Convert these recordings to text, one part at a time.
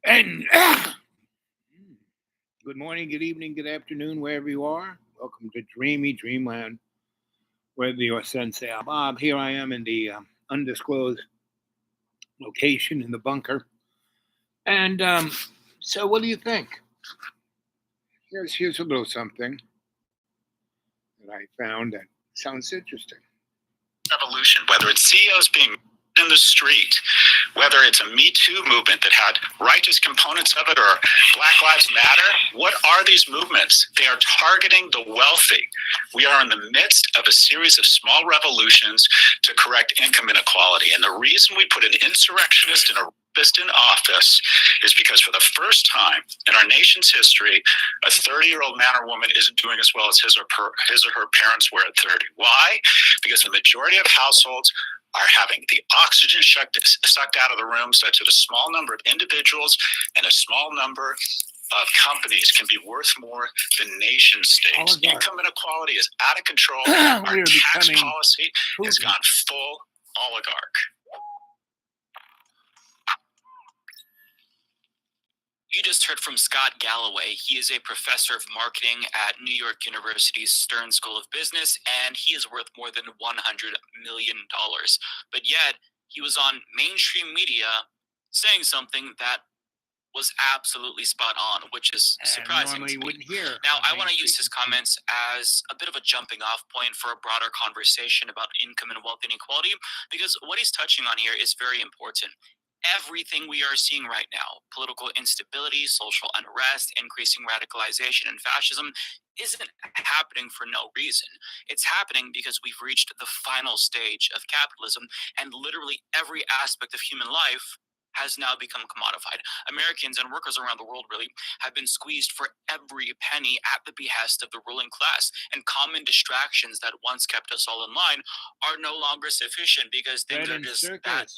And good morning, good evening, good afternoon, wherever you are. Welcome to Dreamy Dreamland, where your sensei Bob. Here I am in the undisclosed location in the bunker. And so, what do you think? Here's a little something that I found that sounds interesting. Evolution, whether it's CEOs being in the street, whether it's a Me Too movement that had righteous components of it, or Black Lives Matter, what are these movements? They are targeting the wealthy. We are in the midst of a series of small revolutions to correct income inequality. And the reason we put an insurrectionist and a rapist in office is because for the first time in our nation's history, a 30-year-old man or woman isn't doing as well as his or her parents were at 30. Why? Because the majority of households are having the oxygen sucked out of the room, such that a small number of individuals and a small number of companies can be worth more than nation states. Income inequality is out of control. Our tax policy has gone full oligarch. You just heard from Scott Galloway. He is a professor of marketing at New York University's Stern School of Business, and he is worth more than $100 million. But yet, he was on mainstream media saying something that was absolutely spot on, which is surprising to me. Now, I want to use his comments as a bit of a jumping off point for a broader conversation about income and wealth inequality, because what he's touching on here is very important. Everything we are seeing right now, political instability, social unrest, increasing radicalization, and fascism, isn't happening for no reason. It's happening because we've reached the final stage of capitalism, and literally every aspect of human life has now become commodified. Americans and workers around the world really have been squeezed for every penny at the behest of the ruling class, and common distractions that once kept us all in line are no longer sufficient because things are just that bad.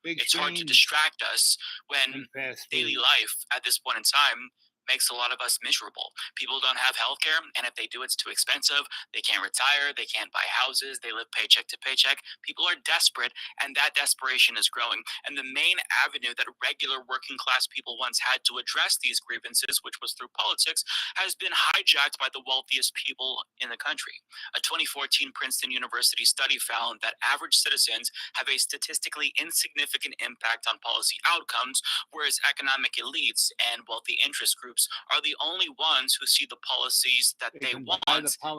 It's hard to distract us when daily life at this point in time makes a lot of us miserable. People don't have healthcare, and if they do, it's too expensive. They can't retire, they can't buy houses, they live paycheck to paycheck. People are desperate, and that desperation is growing. And the main avenue that regular working class people once had to address these grievances, which was through politics, has been hijacked by the wealthiest people in the country. A 2014 Princeton University study found that average citizens have a statistically insignificant impact on policy outcomes, whereas economic elites and wealthy interest groups are the only ones who see the policies that they want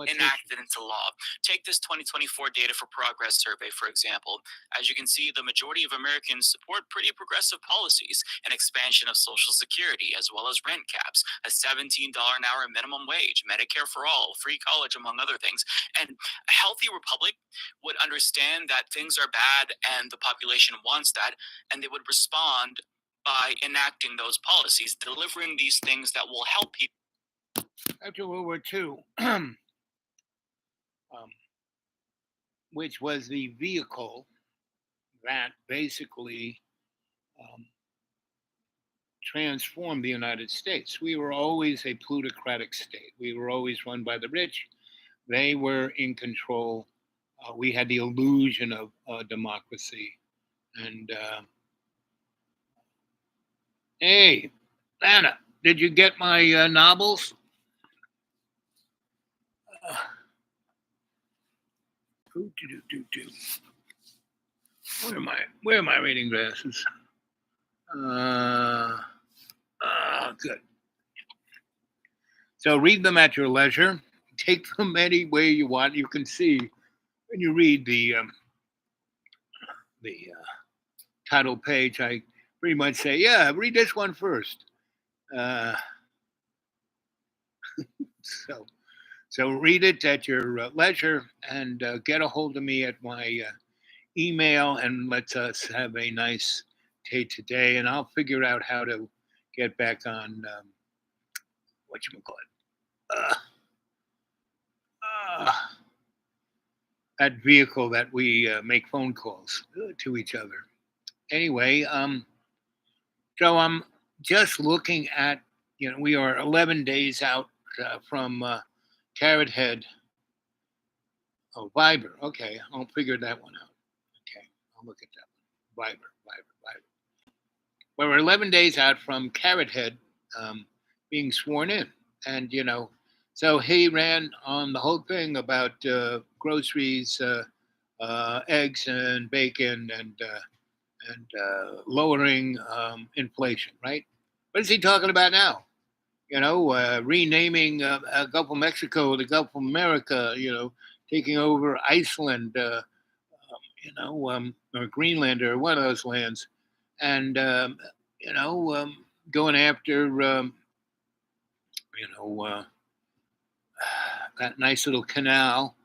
enacted into law. Take this 2024 Data for Progress survey, for example. As you can see, the majority of Americans support pretty progressive policies, an expansion of Social Security, as well as rent caps, a $17 an hour minimum wage, Medicare for all, free college, among other things. And a healthy republic would understand that things are bad and the population wants that, and they would respond by enacting those policies, delivering these things that will help people. After World War II, which was the vehicle that basically transformed the United States. We were always a plutocratic state. We were always run by the rich. They were in control. We had the illusion of democracy. And hey, Anna, did you get my novels? Where are my reading glasses? Good. So read them at your leisure. Take them any way you want. You can see when you read the title page, I pretty much say, yeah, read this one first. So read it at your leisure, and get a hold of me at my email, and let's us have a nice day today, and I'll figure out how to get back on that vehicle that we make phone calls to each other. Anyway, so I'm just looking at, we are 11 days out from Carrot Head. Oh, Viber. Okay, I'll figure that one out. Okay, I'll look at that one. Viber. Well, we're 11 days out from Carrot Head being sworn in. And, so he ran on the whole thing about groceries, eggs and bacon and lowering inflation, right? What is he talking about now? Renaming Gulf of Mexico the Gulf of America, taking over Iceland, or Greenland or one of those lands, and going after you know uh, that nice little canal.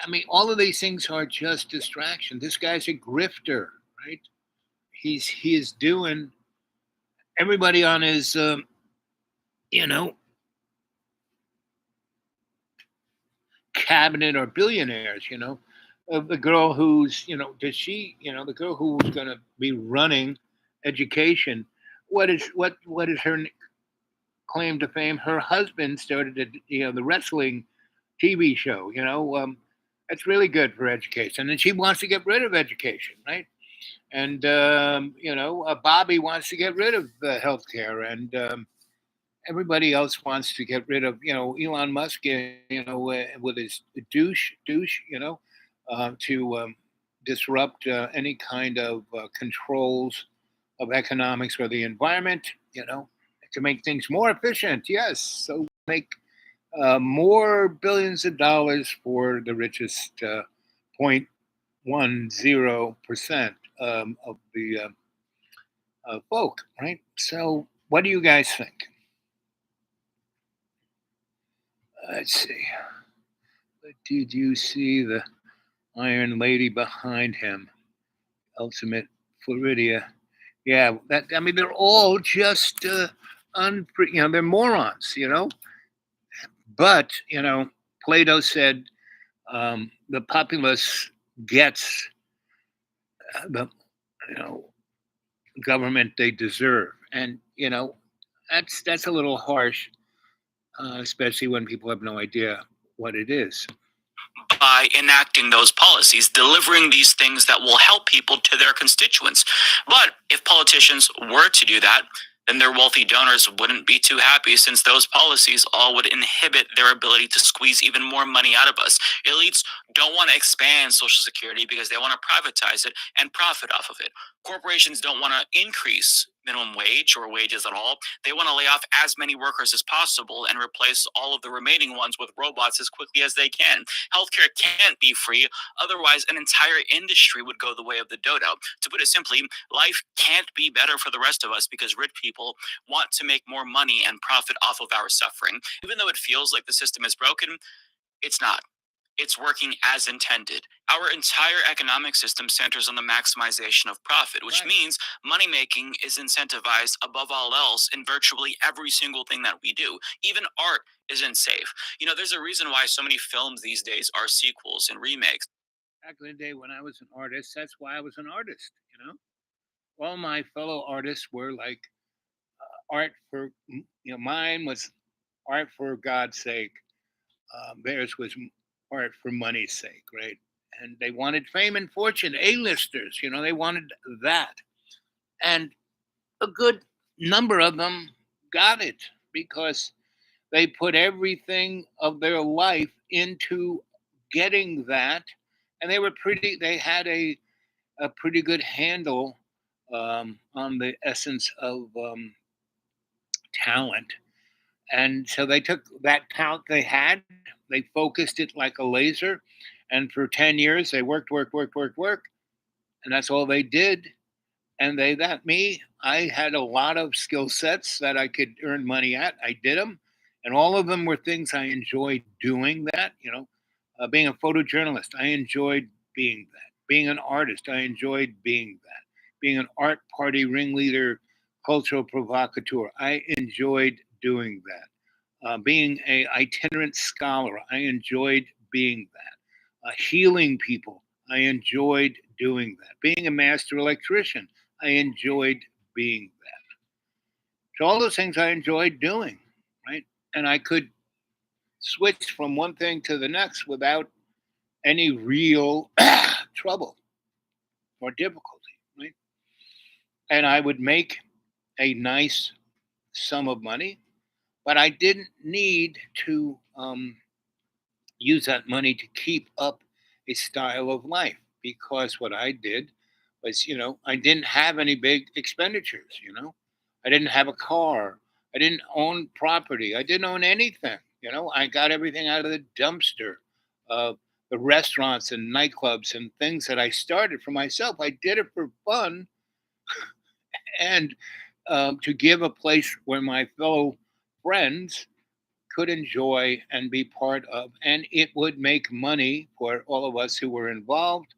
I mean, all of these things are just distraction. This guy's a grifter, right? He is doing everybody on his you know cabinet or billionaires. The girl who's does she the girl who's going to be running education. What is her claim to fame? Her husband started the wrestling TV show. That's really good for education, and she wants to get rid of education, right? And Bobby wants to get rid of the healthcare, and everybody else wants to get rid of Elon Musk, with his douche, to disrupt any kind of controls of economics or the environment, to make things more efficient. Yes, so make more billions of dollars for the richest 0.10% of the folk, right? So, what do you guys think? Let's see. Did you see the Iron Lady behind him? Ultimate Floridia. Yeah, they're all just they're morons, But Plato said the populace gets the you know government they deserve, and that's a little harsh, especially when people have no idea what it is. By enacting those policies, delivering these things that will help people to their constituents. But if politicians were to do that, then their wealthy donors wouldn't be too happy, since those policies all would inhibit their ability to squeeze even more money out of us. Elites don't want to expand Social Security because they want to privatize it and profit off of it. Corporations don't want to increase minimum wage or wages at all. They want to lay off as many workers as possible and replace all of the remaining ones with robots as quickly as they can. Healthcare can't be free, otherwise, an entire industry would go the way of the dodo. To put it simply, life can't be better for the rest of us because rich people want to make more money and profit off of our suffering. Even though it feels like the system is broken, it's not. It's working as intended. Our entire economic system centers on the maximization of profit, which Right. means money making is incentivized above all else in virtually every single thing that we do. Even art isn't safe. There's a reason why so many films these days are sequels and remakes. Back in the day when I was an artist, that's why I was an artist. All my fellow artists were like art for mine was art for God's sake. Theirs was art for money's sake, right? And they wanted fame and fortune, A-listers, they wanted that. And a good number of them got it because they put everything of their life into getting that. And they had a pretty good handle on the essence of talent. And so they took that talent they had, they focused it like a laser. And for 10 years, they worked, worked, worked, worked, worked. And that's all they did. And I had a lot of skill sets that I could earn money at. I did them. And all of them were things I enjoyed doing that. Being a photojournalist, I enjoyed being that. Being an artist, I enjoyed being that. Being an art party ringleader, cultural provocateur, I enjoyed doing that. Being a itinerant scholar, I enjoyed being that. Healing people, I enjoyed doing that. Being a master electrician, I enjoyed being that. So all those things I enjoyed doing, right? And I could switch from one thing to the next without any real trouble or difficulty, right? and I would make a nice sum of money, but I didn't need to use that money to keep up a style of life, because what I did was, I didn't have any big expenditures. I didn't have a car. I didn't own property. I didn't own anything. I got everything out of the dumpster. Uh, the restaurants and nightclubs and things that I started for myself, I did it for fun, and to give a place where my fellow friends could enjoy and be part of, and it would make money for all of us who were involved.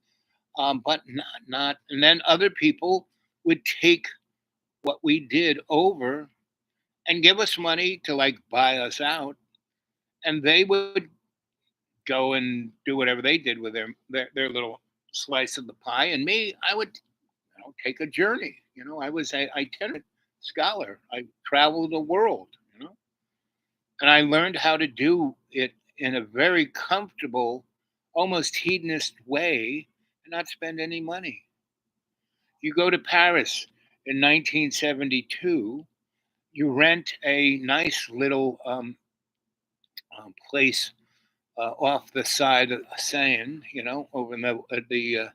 But not, and then other people would take what we did over and give us money to like buy us out, and they would go and do whatever they did with their little slice of the pie, and me, I would take a journey. I was a itinerant scholar. I traveled the world. And I learned how to do it in a very comfortable, almost hedonist way, and not spend any money. You go to Paris in 1972, you rent a nice little place off the side of Seine, over in the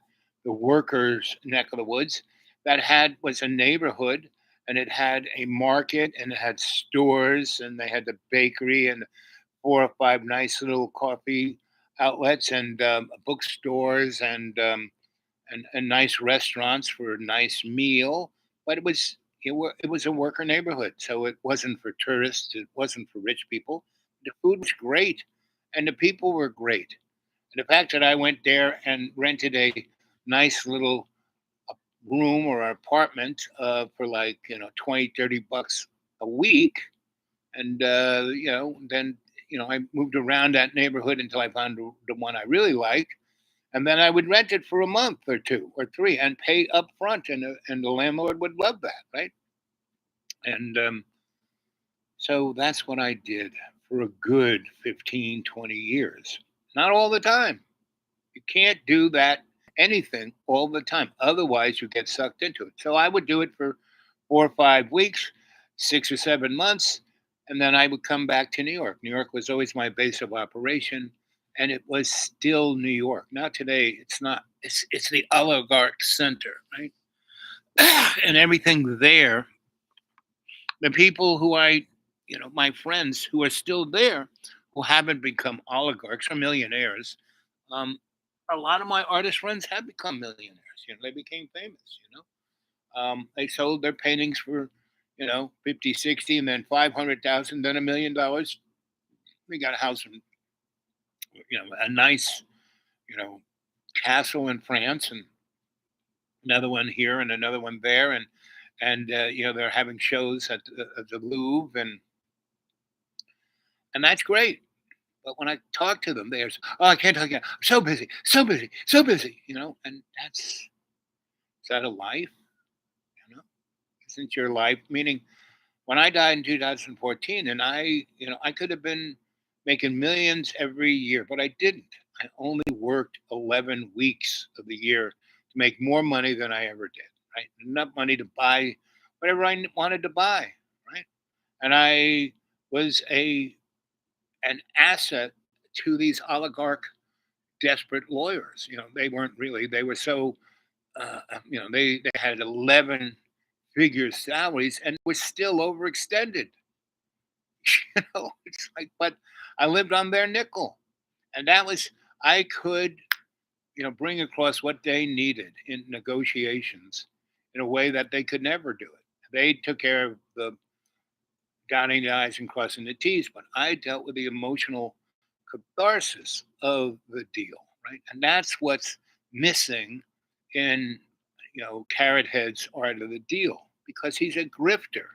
workers' neck of the woods, that was a neighborhood, and it had a market, and it had stores, and they had the bakery and 4 or 5 nice little coffee outlets, and bookstores, and nice restaurants for a nice meal. But it was a worker neighborhood, so it wasn't for tourists. It wasn't for rich people. The food was great, and the people were great. And the fact that I went there and rented a nice little room or apartment for like 20, 30 bucks a week, and then I moved around that neighborhood until I found the one I really liked, and then I would rent it for a month or 2 or 3 and pay up front, and the landlord would love that, right? And so that's what I did for a good 15, 20 years. Not all the time. You can't do that anything all the time, otherwise you get sucked into it. So I would do it for 4 or 5 weeks, 6 or 7 months, and then I would come back to New York. New York was always my base of operation, and it was still New York. Now today, it's not. It's the oligarch center, right? And everything there. The people who my friends who are still there, who haven't become oligarchs or millionaires, um, a lot of my artist friends have become millionaires. They became famous. They sold their paintings for 50, 60, and then 500,000, then $1 million. We got a house in a nice you know castle in France, and another one here, and another one there, and they're having shows at the Louvre, and that's great. But when I talk to them, they're, oh, I can't talk yet. I'm so busy, so busy, so busy. And is that a life? You know, isn't your life? Meaning, when I died in 2014, and I could have been making millions every year, but I didn't. I only worked 11 weeks of the year to make more money than I ever did. Right, enough money to buy whatever I wanted to buy. Right, and I was a an asset to these oligarch desperate lawyers. They weren't really. They were so. They had 11 figure salaries and were still overextended. It's like, but I lived on their nickel, and that was I could bring across what they needed in negotiations in a way that they could never do it. They took care of the dotting the i's and crossing the t's, but I dealt with the emotional catharsis of the deal, right? And that's what's missing in Carrot Head's Art of the Deal, because he's a grifter.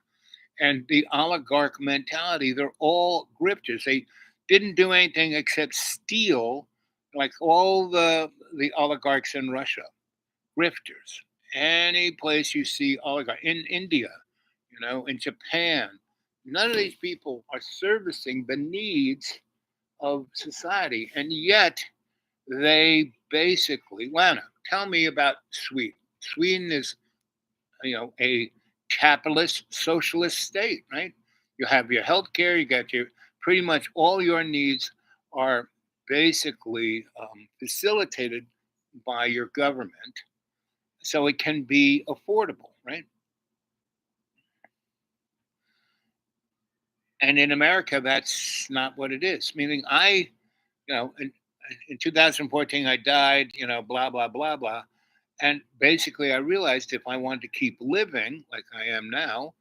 And the oligarch mentality, they're all grifters. They didn't do anything except steal, like all the oligarchs in Russia, grifters. Any place you see oligarch in India, in Japan, none of these people are servicing the needs of society, and yet they basically. Lana, tell me about Sweden. Sweden is a capitalist socialist state, right? You have your health care, you got your pretty much all your needs are basically facilitated by your government, so it can be affordable, right? And in America, that's not what it is. Meaning, in 2014, I died, blah, blah, blah, blah. And basically, I realized if I wanted to keep living like I am now,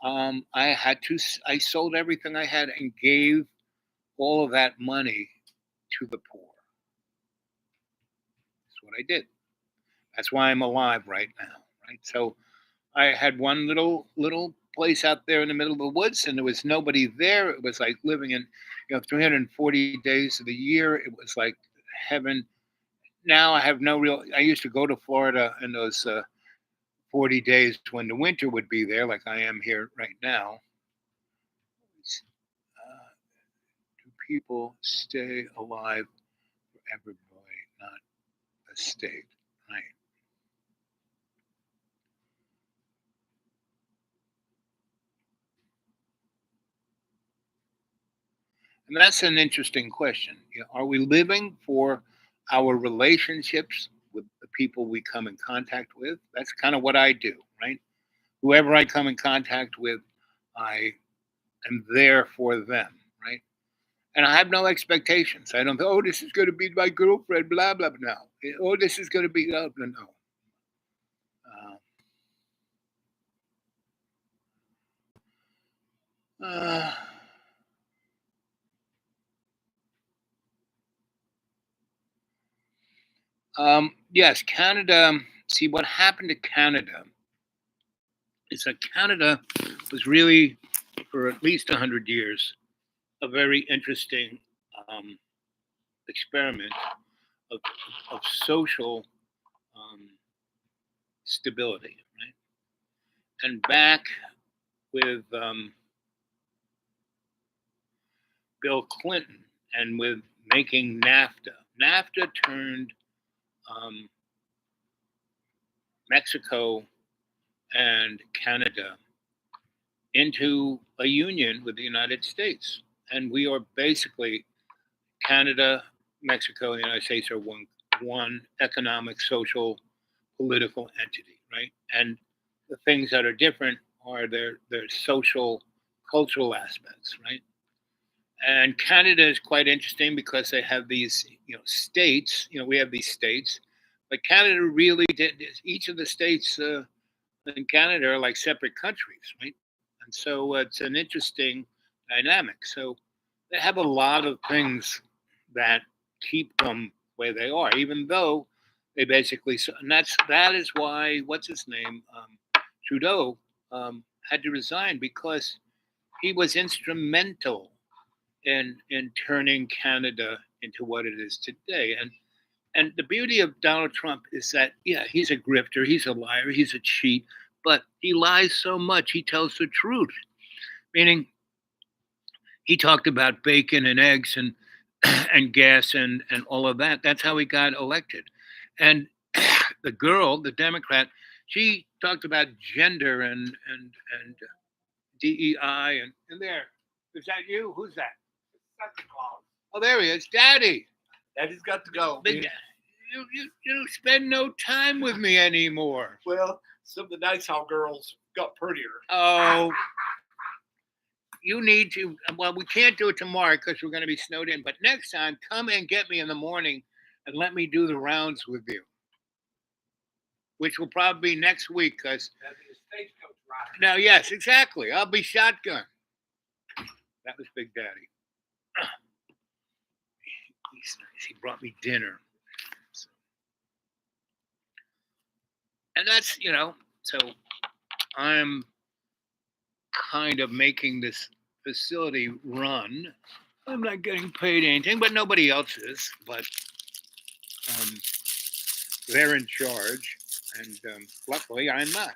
I sold everything I had and gave all of that money to the poor. That's what I did. That's why I'm alive right now, right? So I had one little place out there in the middle of the woods, and there was nobody there. It was like living in, 340 days of the year. It was like heaven. Now I have no real. I used to go to Florida in those 40 days when the winter would be there, like I am here right now. Do people stay alive for everybody, not a state? Right. And that's an interesting question. Are we living for our relationships with the people we come in contact with? That's kind of what I do, right? Whoever I come in contact with, I am there for them, right? And I have no expectations. I don't go, oh, this is going to be my girlfriend, blah, blah, blah. No. Oh, this is going to be, no, no, no. Uh, uh, yes, Canada. See, what happened to Canada is that Canada was really, for at least 100 years, a very interesting um, experiment of, of social um, stability, right? And back with Bill Clinton and with making NAFTA, NAFTA turned um, Mexico and Canada into a union with the United States. And we are basically Canada, Mexico, and the United States are one economic, social, political entity, right? And the things that are different are their social, cultural aspects, right? And Canada is quite interesting because they have these, states. We have these states, but Canada really did. Each of the states in Canada are like separate countries, right? And so it's an interesting dynamic. So they have a lot of things that keep them where they are, even though they basically. And that is why what's his name Trudeau had to resign because he was instrumental in turning Canada into what it is today. And the beauty of Donald Trump is that yeah, he's a grifter, he's a liar, he's a cheat, but he lies so much he tells the truth. Meaning he talked about bacon and eggs and and gas and all of that. That's how he got elected. And the girl, the Democrat, she talked about gender and DEI and there. Is that you? Who's that? Santa Claus. Oh, there he is, Daddy. Daddy's got to go. Big, you spend no time with me anymore. Well, some of the nights how girls got prettier. Oh, you need to. Well, we can't do it tomorrow because we're going to be snowed in. But next time, come and get me in the morning and let me do the rounds with you, which will probably be next week. Because now, yes, exactly. I'll be shotgun. That was Big Daddy. He's nice. He brought me dinner. So, and that's, so I'm kind of making this facility run. I'm not getting paid anything, but nobody else is. But um, they're in charge, and luckily I'm not.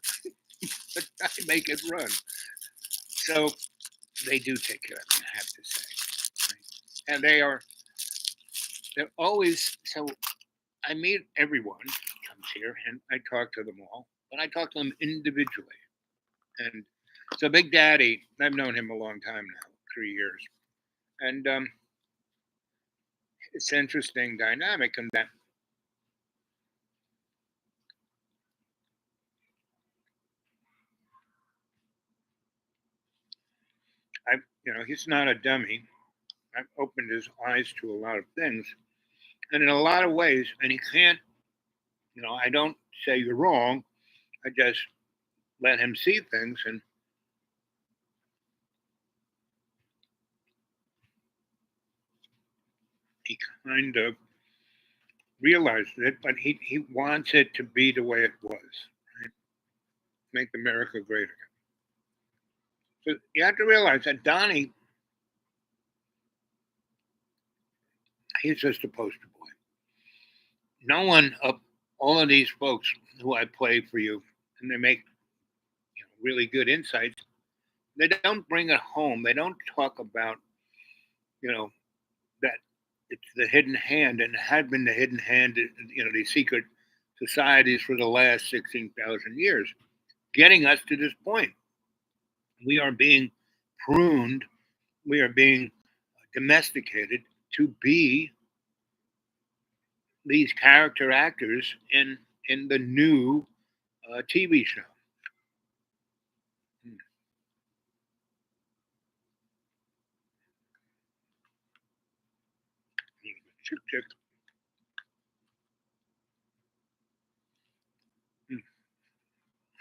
But I make it run. So they do take care of me, I have to say. Right? And they're always so. I meet everyone comes here, and I talk to them all. but I talk to him individually. And so Big Daddy, I've known him a long time now, 3 years, and it's interesting dynamic in that he's not a dummy. I've opened his eyes to a lot of things, and in a lot of ways, and he can't. I don't say you're wrong. I just let him see things, and he kind of realized it, but he wants it to be the way it was. Right? Make America great again. So you have to realize that Donnie, he's just a poster boy. No one of all of these folks who I play for you, and they make really good insights. They don't bring it home. They don't talk about you know that it's the hidden hand, and it had been the hidden hand. These secret societies for the last 16,000 years, getting us to this point. We are being pruned. We are being domesticated to be these character actors in the new TV show. Hmm. Chick, chick. Hmm.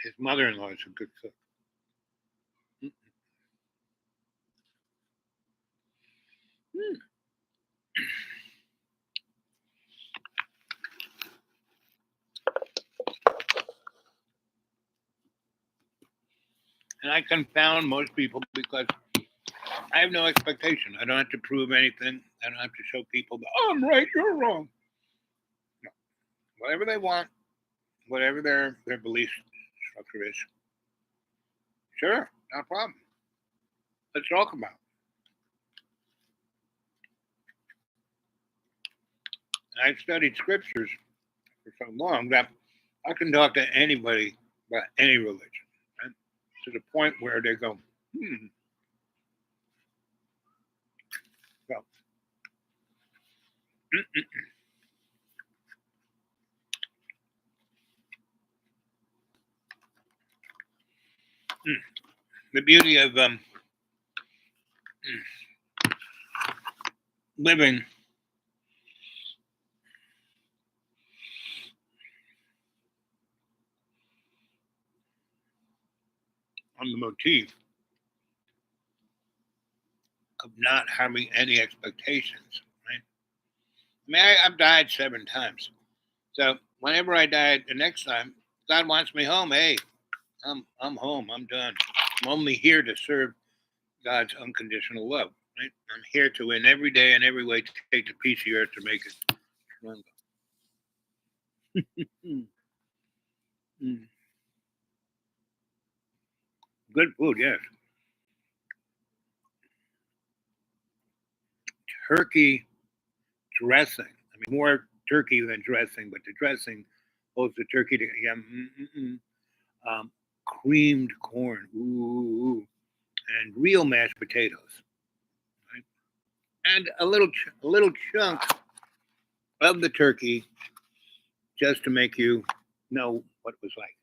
His mother-in-law is a good cook. Hmm. Hmm. And I confound most people because I have no expectation. I don't have to prove anything. I don't have to show people that oh, I'm right, you're wrong. No. Whatever they want, whatever their belief structure is, sure, no problem. Let's talk about it. I've studied scriptures for so long that I can talk to anybody about any religion, right? To the point where they go, hmm. So, the beauty of living on the motif of not having any expectations, right? I mean, I've died 7 times. So whenever I die the next time, God wants me home. Hey, I'm home. I'm done. I'm only here to serve God's unconditional love. Right? I'm here to in every day and every way to take the piece of the earth to make it stronger. Mm, mm. Good food, yes. Turkey dressing. I mean, more turkey than dressing, but the dressing holds the turkey together. Yeah, creamed corn, ooh, and real mashed potatoes, right? And a little chunk of the turkey just to make you know what it was like.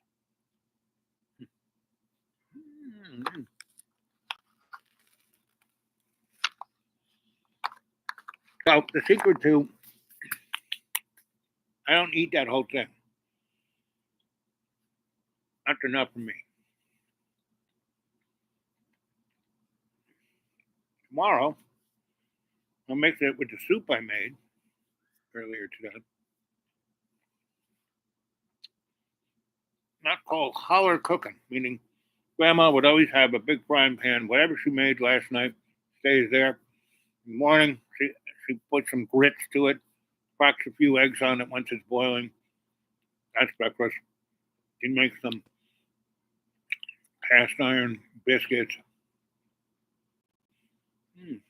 Mm. So the secret to I don't eat that whole thing. That's enough for me. Tomorrow I'll mix it with the soup I made earlier today. Not called holler cooking, meaning Grandma would always have a big frying pan. Whatever she made last night stays there. In the morning, she puts some grits to it, cracks a few eggs on it once it's boiling. That's breakfast. She makes some cast iron biscuits. Mm.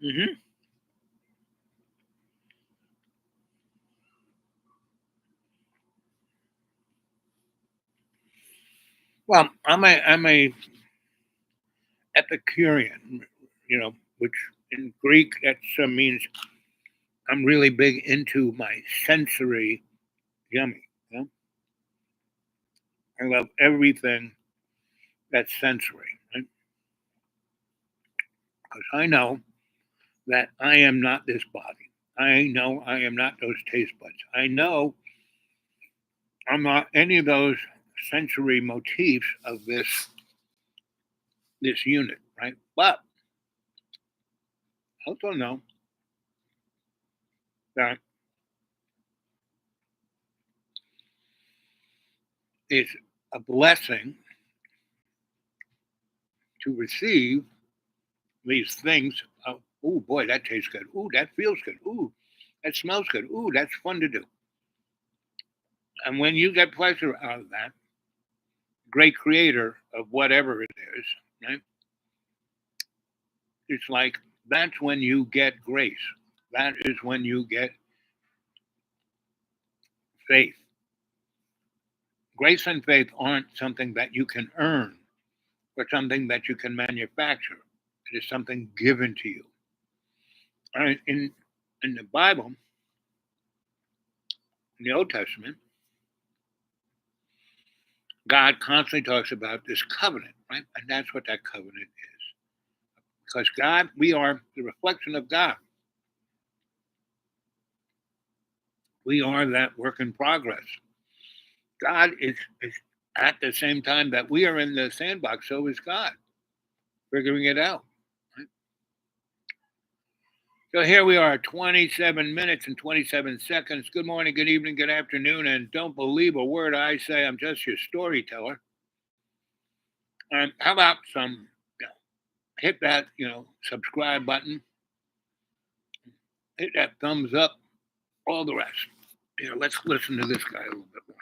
Hmm. Well, I'm a Epicurean, which in Greek that means I'm really big into my sensory yummy. You know? I love everything that's sensory, right? Because I know that I am not this body. I know I am not those taste buds. I know I'm not any of those sensory motifs of this unit, right? But I also know that it's a blessing to receive these things. Oh boy, that tastes good. Ooh, that feels good. Ooh, that smells good. Ooh, that's fun to do. And when you get pleasure out of that, great creator of whatever it is, right? It's like that's when you get grace. That is when you get faith. Grace and faith aren't something that you can earn or something that you can manufacture. It is something given to you. All right, in the Bible, in the Old Testament, God constantly talks about this covenant, right? And that's what that covenant is. Because God, we are the reflection of God. We are that work in progress. God is at the same time that we are in the sandbox, so is God, figuring it out. Right? So here we are, 27 minutes and 27 seconds. Good morning, good evening, good afternoon, and don't believe a word I say. I'm just your storyteller. And how about some, hit that, subscribe button, hit that thumbs up, all the rest. Let's listen to this guy a little bit more.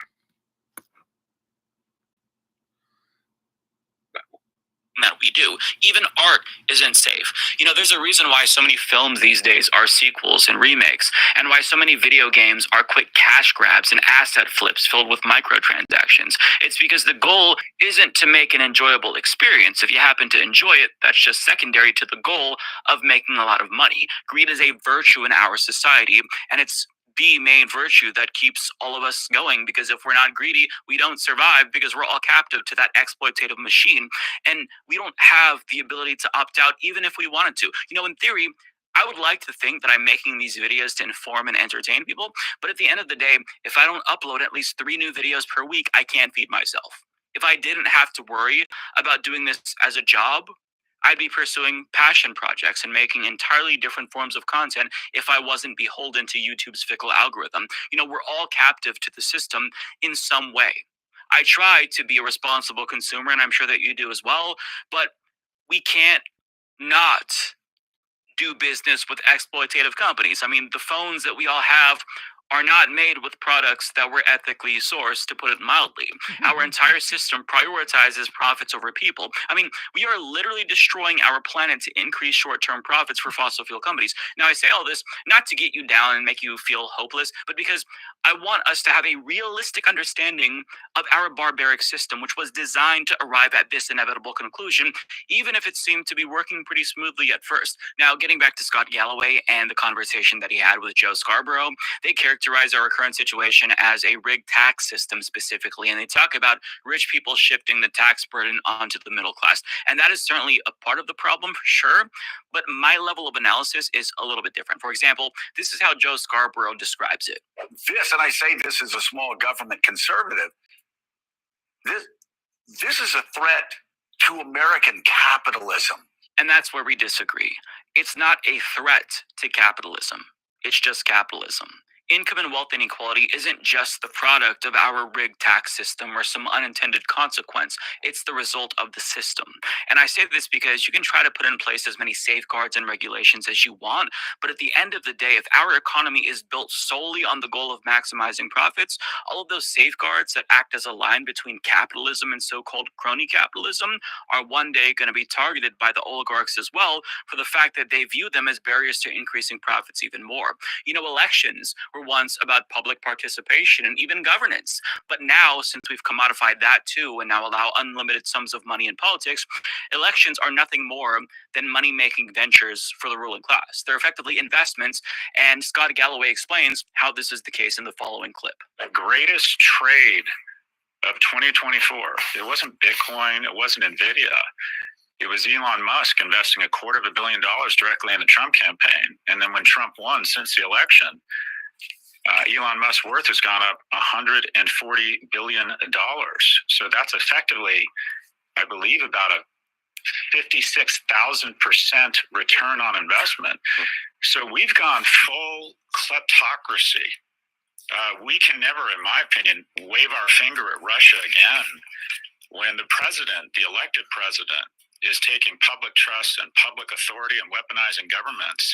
That we do. Even art isn't safe. There's a reason why so many films these days are sequels and remakes, and why so many video games are quick cash grabs and asset flips filled with microtransactions. It's because the goal isn't to make an enjoyable experience. If you happen to enjoy it, that's just secondary to the goal of making a lot of money. Greed is a virtue in our society, and it's the main virtue that keeps all of us going, because if we're not greedy, we don't survive, because we're all captive to that exploitative machine, and we don't have the ability to opt out even if we wanted to. In theory, I would like to think that I'm making these videos to inform and entertain people, but at the end of the day, if I don't upload at least 3 new videos per week, I can't feed myself. If I didn't have to worry about doing this as a job, I'd be pursuing passion projects and making entirely different forms of content if I wasn't beholden to YouTube's fickle algorithm. We're all captive to the system in some way. I try to be a responsible consumer, and I'm sure that you do as well, but we can't not do business with exploitative companies. I mean, the phones that we all have are not made with products that were ethically sourced, to put it mildly. Our entire system prioritizes profits over people. I mean, we are literally destroying our planet to increase short term profits for fossil fuel companies. Now, I say all this not to get you down and make you feel hopeless, but because I want us to have a realistic understanding of our barbaric system, which was designed to arrive at this inevitable conclusion, even if it seemed to be working pretty smoothly at first. Now, getting back to Scott Galloway and the conversation that he had with Joe Scarborough, they characterize our current situation as a rigged tax system specifically, and they talk about rich people shifting the tax burden onto the middle class. And that is certainly a part of the problem for sure, but my level of analysis is a little bit different. For example, this is how Joe Scarborough describes it. This, and I say this is a small government conservative, this is a threat to American capitalism. And that's where we disagree. It's not a threat to capitalism. It's just capitalism. Income and wealth inequality isn't just the product of our rigged tax system or some unintended consequence. It's the result of the system. And I say this because you can try to put in place as many safeguards and regulations as you want, but at the end of the day, if our economy is built solely on the goal of maximizing profits, all of those safeguards that act as a line between capitalism and so-called crony capitalism are one day going to be targeted by the oligarchs as well, for the fact that they view them as barriers to increasing profits even more. Elections were once about public participation and even governance. But now, since we've commodified that too, and now allow unlimited sums of money in politics, elections are nothing more than money making ventures for the ruling class. They're effectively investments, and Scott Galloway explains how this is the case in the following clip. The greatest trade of 2024, it wasn't Bitcoin, it wasn't Nvidia. It was Elon Musk investing $250 million directly in the Trump campaign. And then when Trump won since the election, Elon Musk's worth has gone up $140 billion. So that's effectively, I believe, about a 56,000% return on investment. So we've gone full kleptocracy. We can never, in my opinion, wave our finger at Russia again when the president, the elected president, is taking public trust and public authority and weaponizing governments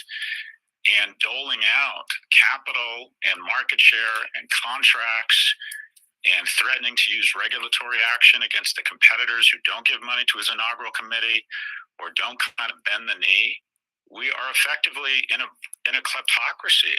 and doling out capital and market share and contracts and threatening to use regulatory action against the competitors who don't give money to his inaugural committee or don't kind of bend the knee. We are effectively in a kleptocracy.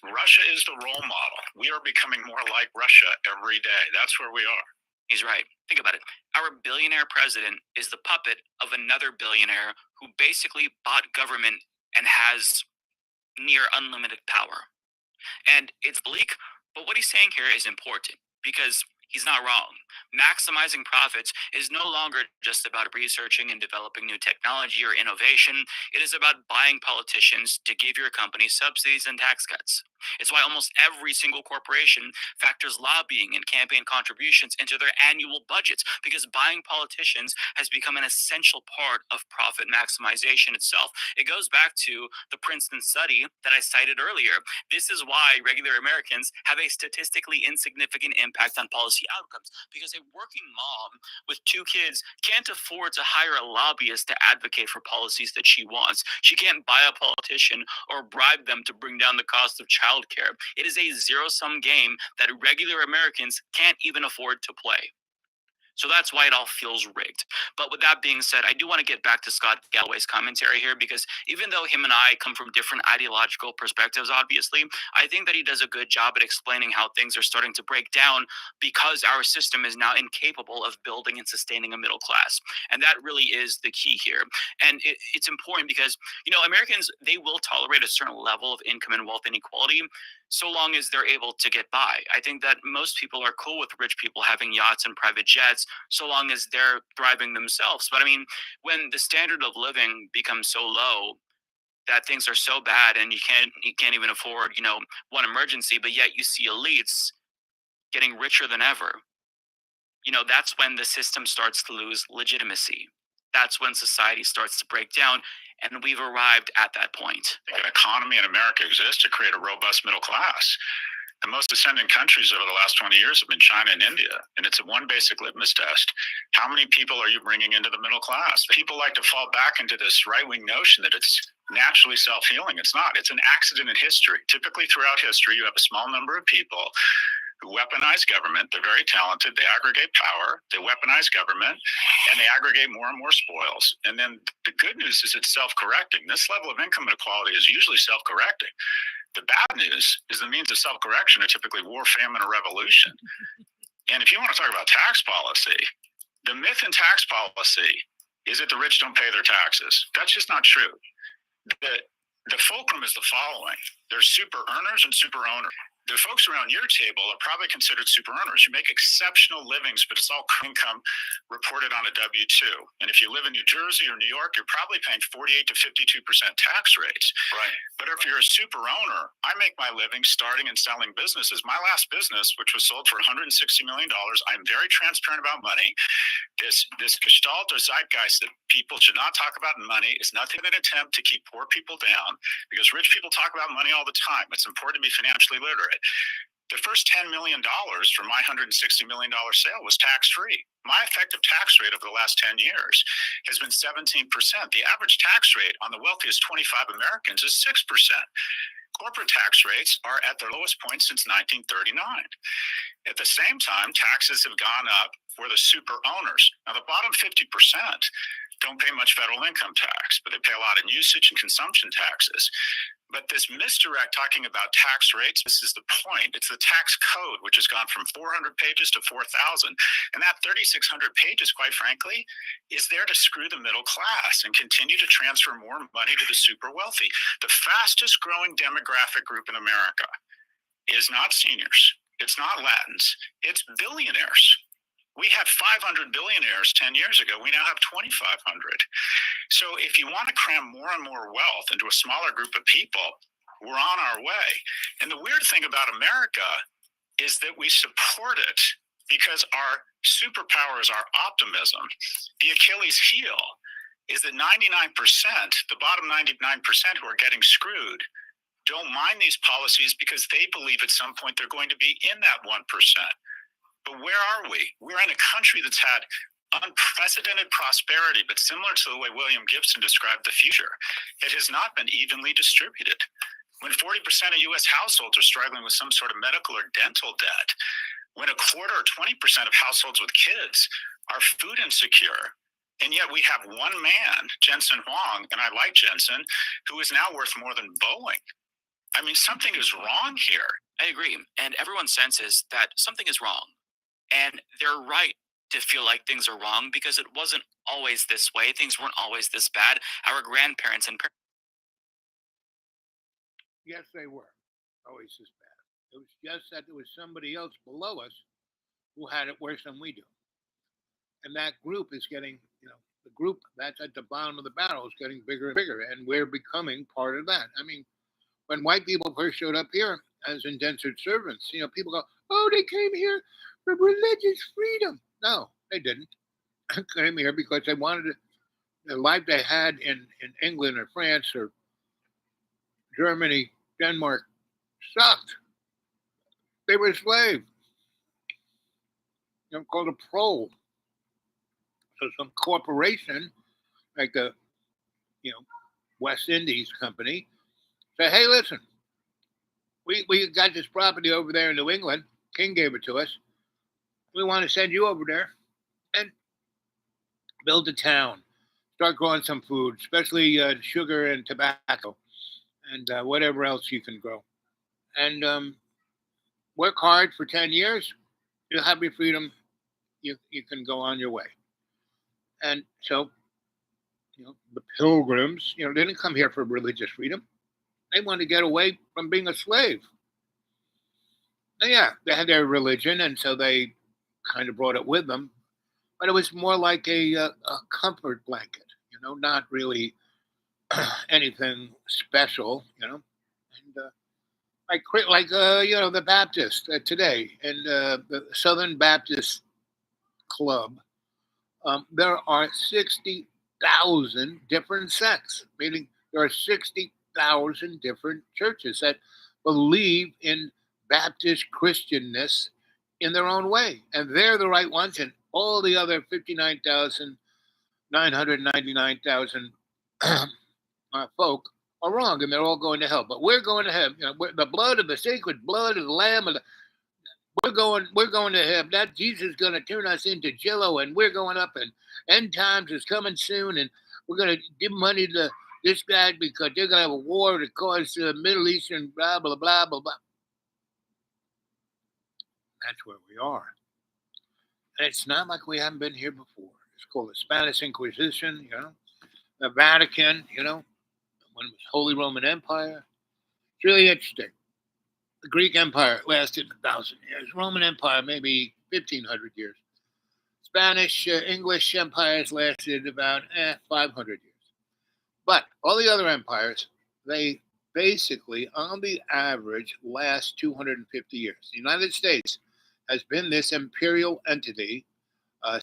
Russia is the role model. We are becoming more like Russia every day. That's where we are. He's right. Think about it. Our billionaire president is the puppet of another billionaire who basically bought government and has near unlimited power. And it's bleak, but what he's saying here is important because he's not wrong. Maximizing profits is no longer just about researching and developing new technology or innovation. It is about buying politicians to give your company subsidies and tax cuts. It's why almost every single corporation factors lobbying and campaign contributions into their annual budgets, because buying politicians has become an essential part of profit maximization itself. It goes back to the Princeton study that I cited earlier. This is why regular Americans have a statistically insignificant impact on policy outcomes, because a working mom with 2 kids can't afford to hire a lobbyist to advocate for policies that she wants. She can't buy a politician or bribe them to bring down the cost of childcare. It is a zero-sum game that regular Americans can't even afford to play. So that's why it all feels rigged. But with that being said, I do want to get back to Scott Galloway's commentary here, because even though him and I come from different ideological perspectives, obviously, I think that he does a good job at explaining how things are starting to break down because our system is now incapable of building and sustaining a middle class. And that really is the key here. And it's important because, Americans, they will tolerate a certain level of income and wealth inequality so long as they're able to get by. I think that most people are cool with rich people having yachts and private jets so long as they're thriving themselves. But I mean, when the standard of living becomes so low that things are so bad and you can't even afford, one emergency, but yet you see elites getting richer than ever, that's when the system starts to lose legitimacy. That's when society starts to break down. And we've arrived at that point. An economy in America exists to create a robust middle class. The most ascending countries over the last 20 years have been China and India. And it's one basic litmus test. How many people are you bringing into the middle class? People like to fall back into this right-wing notion that it's naturally self-healing. It's not. It's an accident in history. Typically throughout history, you have a small number of people who weaponize government. They're very talented. They aggregate power. They weaponize government, and they aggregate more and more spoils. And then the good news is it's self-correcting. This level of income inequality is usually self-correcting. The bad news is the means of self-correction are typically war, famine, or revolution. And if you want to talk about tax policy, the myth in tax policy is that the rich don't pay their taxes. That's just not true. The fulcrum is the following. There's super earners and super owners. The folks around your table are probably considered super earners. You make exceptional livings, but it's all income reported on a W-2. And if you live in New Jersey or New York, you're probably paying 48 to 52% tax rates. Right. But if you're a super owner, I make my living starting and selling businesses. My last business, which was sold for $160 million, I'm very transparent about money. This gestalt or zeitgeist that people should not talk about money is nothing but an attempt to keep poor people down, because rich people talk about money all the time. It's important to be financially literate. The first $10 million from my $160 million sale was tax-free. My effective tax rate over the last 10 years has been 17%. The average tax rate on the wealthiest 25 Americans is 6%. Corporate tax rates are at their lowest point since 1939. At the same time, taxes have gone up or the super owners. Now, the bottom 50% don't pay much federal income tax, but they pay a lot in usage and consumption taxes. But this misdirect talking about tax rates, this is the point. It's the tax code, which has gone from 400 pages to 4,000. And that 3,600 pages, quite frankly, is there to screw the middle class and continue to transfer more money to the super wealthy. The fastest growing demographic group in America is not seniors. It's not Latins. It's billionaires. We had 500 billionaires 10 years ago. We now have 2,500. So if you want to cram more and more wealth into a smaller group of people, we're on our way. And the weird thing about America is that we support it because our superpower is our optimism. The Achilles heel is that 99%, the bottom 99% who are getting screwed, don't mind these policies because they believe at some point they're going to be in that 1%. But where are we? We're in a country that's had unprecedented prosperity, but similar to the way William Gibson described the future, it has not been evenly distributed. When 40% of U.S. households are struggling with some sort of medical or dental debt, when a quarter or 20% of households with kids are food insecure, and yet we have one man, Jensen Huang, and I like Jensen, who is now worth more than Boeing. I mean, something is wrong here. I agree. And everyone senses that something is wrong. And they're right to feel like things are wrong because it wasn't always this way. Things weren't always this bad. Our grandparents and Yes, they were always this bad. It was just that there was somebody else below us who had it worse than we do. And that group is getting, the group that's at the bottom of the barrel is getting bigger and bigger. And we're becoming part of that. I mean, when white people first showed up here as indentured servants, people go, oh, they came here for religious freedom. No, they didn't. They came here because they wanted the life they had in England or France or Germany, Denmark, sucked. They were slaves. Called a pro. So some corporation, like the, West Indies company, say, hey, listen, we got this property over there in New England. King gave it to us. We want to send you over there and build a town. Start growing some food, especially sugar and tobacco and whatever else you can grow. And work hard for 10 years. You'll have your freedom. You can go on your way. And so, the Pilgrims, they didn't come here for religious freedom. They wanted to get away from being a slave. Now, yeah, they had their religion, and so they kind of brought it with them. But it was more like a comfort blanket, not really anything special, And like the Baptist today and the Southern Baptist Club, there are 60,000 different sects, meaning there are 60,000 different churches that believe in Baptist Christianness in their own way. And they're the right ones, and all the other 59,999,000 folk are wrong, and they're all going to hell. But we're going to heaven. The blood of the sacred blood of the Lamb, we're going to heaven. That Jesus is going to turn us into Jello, and we're going up, and end times is coming soon, and we're going to give money to this guy because they're going to have a war to cause Middle Eastern blah, blah, blah, blah, blah. That's where we are. And it's not like we haven't been here before. It's called the Spanish Inquisition, the Vatican, when it was Holy Roman Empire. It's really interesting. The Greek Empire lasted 1,000 years. Roman Empire, maybe 1,500 years. Spanish, English empires lasted about 500 years. But all the other empires, they basically, on the average, last 250 years. The United States has been this imperial entity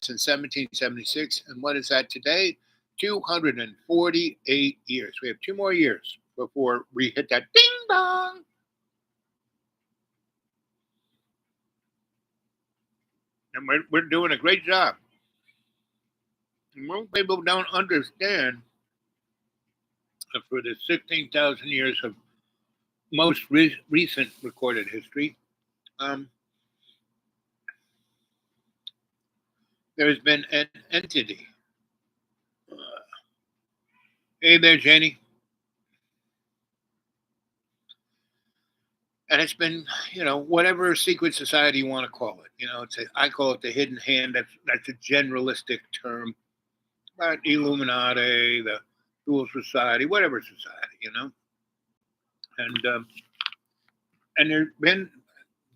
since 1776. And what is that today? 248 years. We have 2 more years before we hit that ding dong. And we're doing a great job. And most people don't understand that for the 16,000 years of most recent recorded history, there's been an entity. Hey there, Jenny. And it's been, whatever secret society you want to call it. I call it the hidden hand. That's a generalistic term. But Illuminati, the dual society, whatever society. And there's been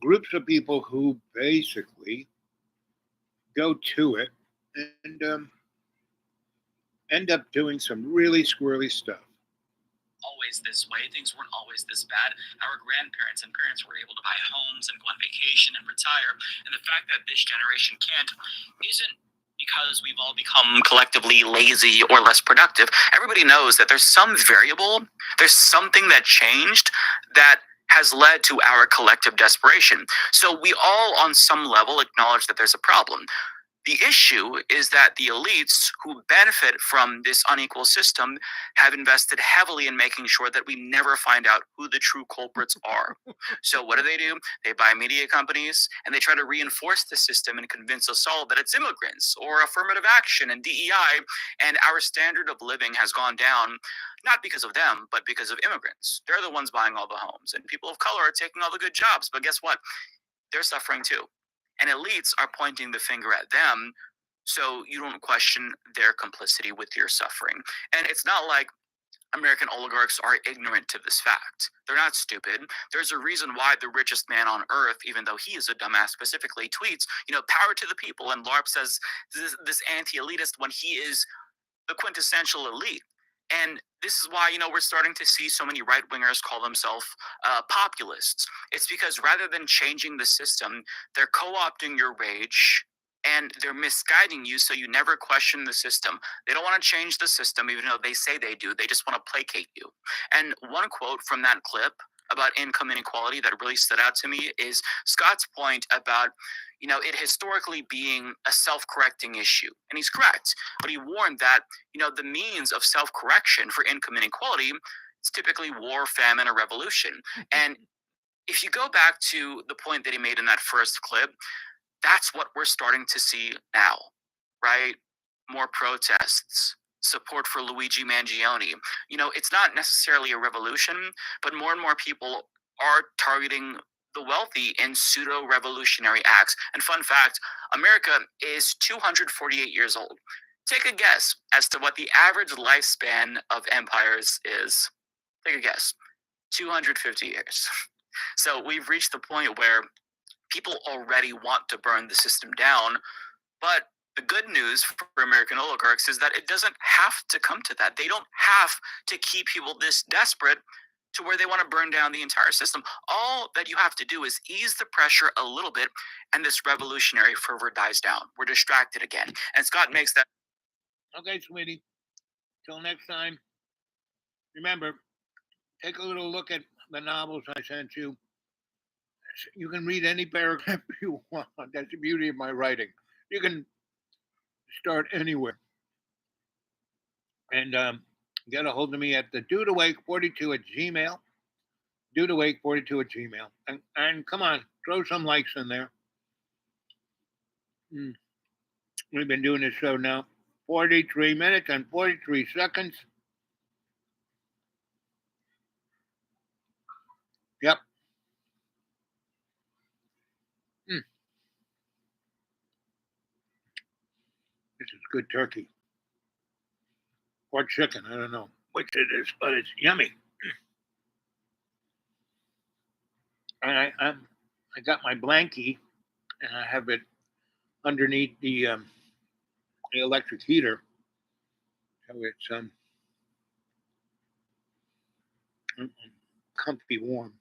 groups of people who basically go to it and end up doing some really squirrely stuff. Always this way. Things weren't always this bad. Our grandparents and parents were able to buy homes and go on vacation and retire. And the fact that this generation can't isn't because we've all become collectively lazy or less productive. Everybody knows that there's some variable, there's something that changed that has led to our collective desperation. So we all, on some level, acknowledge that there's a problem. The issue is that the elites who benefit from this unequal system have invested heavily in making sure that we never find out who the true culprits are. So what do? They buy media companies and they try to reinforce the system and convince us all that it's immigrants or affirmative action and DEI, and our standard of living has gone down, not because of them, but because of immigrants. They're the ones buying all the homes, and people of color are taking all the good jobs. But guess what? They're suffering too. And elites are pointing the finger at them, so you don't question their complicity with your suffering. And it's not like American oligarchs are ignorant to this fact. They're not stupid. There's a reason why the richest man on earth, even though he is a dumbass specifically, tweets, power to the people. And LARP says this anti-elitist when he is the quintessential elite. And this is why, we're starting to see so many right-wingers call themselves populists. It's because rather than changing the system, they're co-opting your rage and they're misguiding you so you never question the system. They don't want to change the system, even though they say they do. They just want to placate you. And one quote from that clip about income inequality that really stood out to me is Scott's point about it historically being a self-correcting issue. And he's correct. But he warned that, the means of self-correction for income inequality is typically war, famine, or revolution. And if you go back to the point that he made in that first clip, that's what we're starting to see now, right? More protests, support for Luigi Mangione. It's not necessarily a revolution, but more and more people are targeting the wealthy in pseudo-revolutionary acts. And fun fact, America is 248 years old. Take a guess as to what the average lifespan of empires is. Take a guess. 250 years. So we've reached the point where people already want to burn the system down, but the good news for American oligarchs is that it doesn't have to come to that. They don't have to keep people this desperate to where they want to burn down the entire system. All that you have to do is ease the pressure a little bit, and this revolutionary fervor dies down. We're distracted again. And Scott makes that. Okay, sweetie. Till next time. Remember, take a little look at the novels I sent you. You can read any paragraph you want. That's the beauty of my writing. You can start anywhere. And get a hold of me at the dudeawake42 at Gmail. Dudeawake42 at Gmail. And come on, throw some likes in there. We've been doing this show now 43 minutes and 43 seconds. Yep. This is good turkey. Or chicken, I don't know which it is, but it's yummy. And I got my blankie, and I have it underneath the electric heater, so it's comfy warm.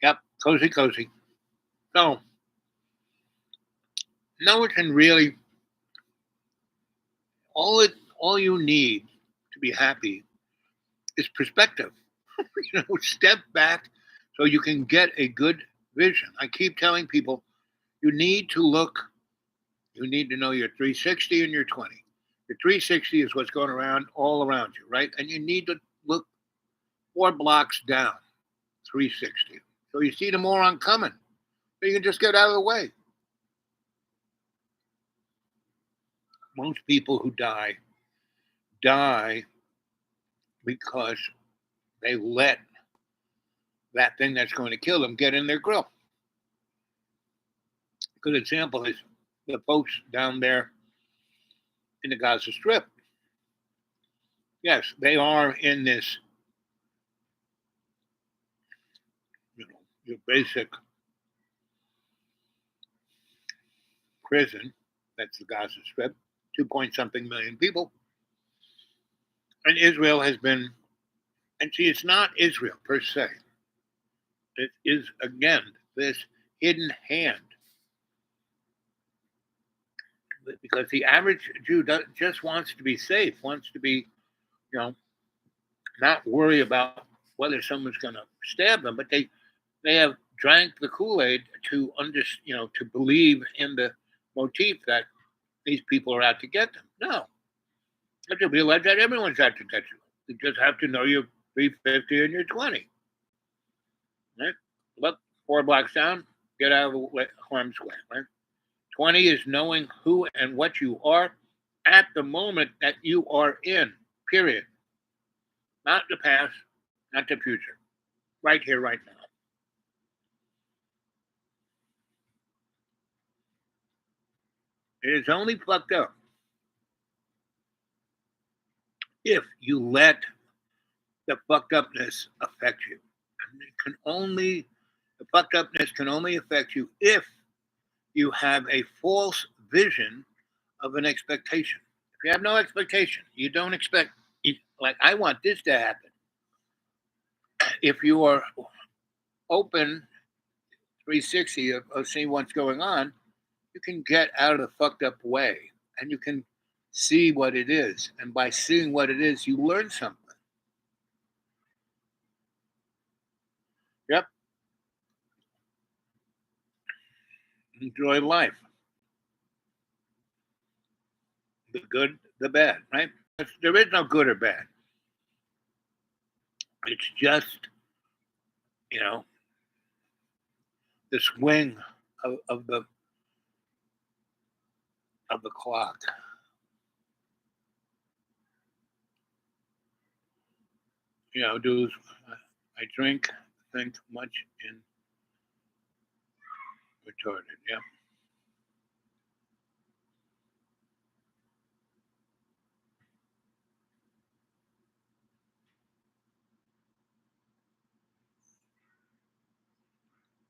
Yep, cozy. So, no one can really. All you need to be happy is perspective. Step back so you can get a good vision. I keep telling people, you need to know your 360 and your 20. Your 360 is what's going around all around you, right? And you need to look 4 blocks down, 360. So you see the moron coming. So you can just get out of the way. Most people who die because they let that thing that's going to kill them get in their grill. A good example is the folks down there in the Gaza Strip. Yes, they are in this, your basic prison. That's the Gaza Strip, 2 point something million people. And Israel has been, and see, it's not Israel per se. It is, again, this hidden hand. Because the average Jew just wants to be safe, wants to be, not worry about whether someone's going to stab them, but they have drank the Kool-Aid to to believe in the motif that these people are out to get them. No, you have to realize that everyone's out to get you. You just have to know you're 350 and you're 20. Right? Look, 4 blocks down, get out of the harm's way. Right? 20 is knowing who and what you are at the moment that you are in. Period. Not the past, not the future. Right here, right now. It is only fucked up if you let the fucked upness affect you. And the fucked upness can only affect you if you have a false vision of an expectation. If you have no expectation, you don't expect, like, I want this to happen. If you are open 360 of seeing what's going on, you can get out of the fucked up way and you can see what it is. And by seeing what it is, you learn something. Yep. Enjoy life. The good, the bad, right? There is no good or bad. It's just, the swing of the clock. Dudes, I drink, think much in retarded. Yeah.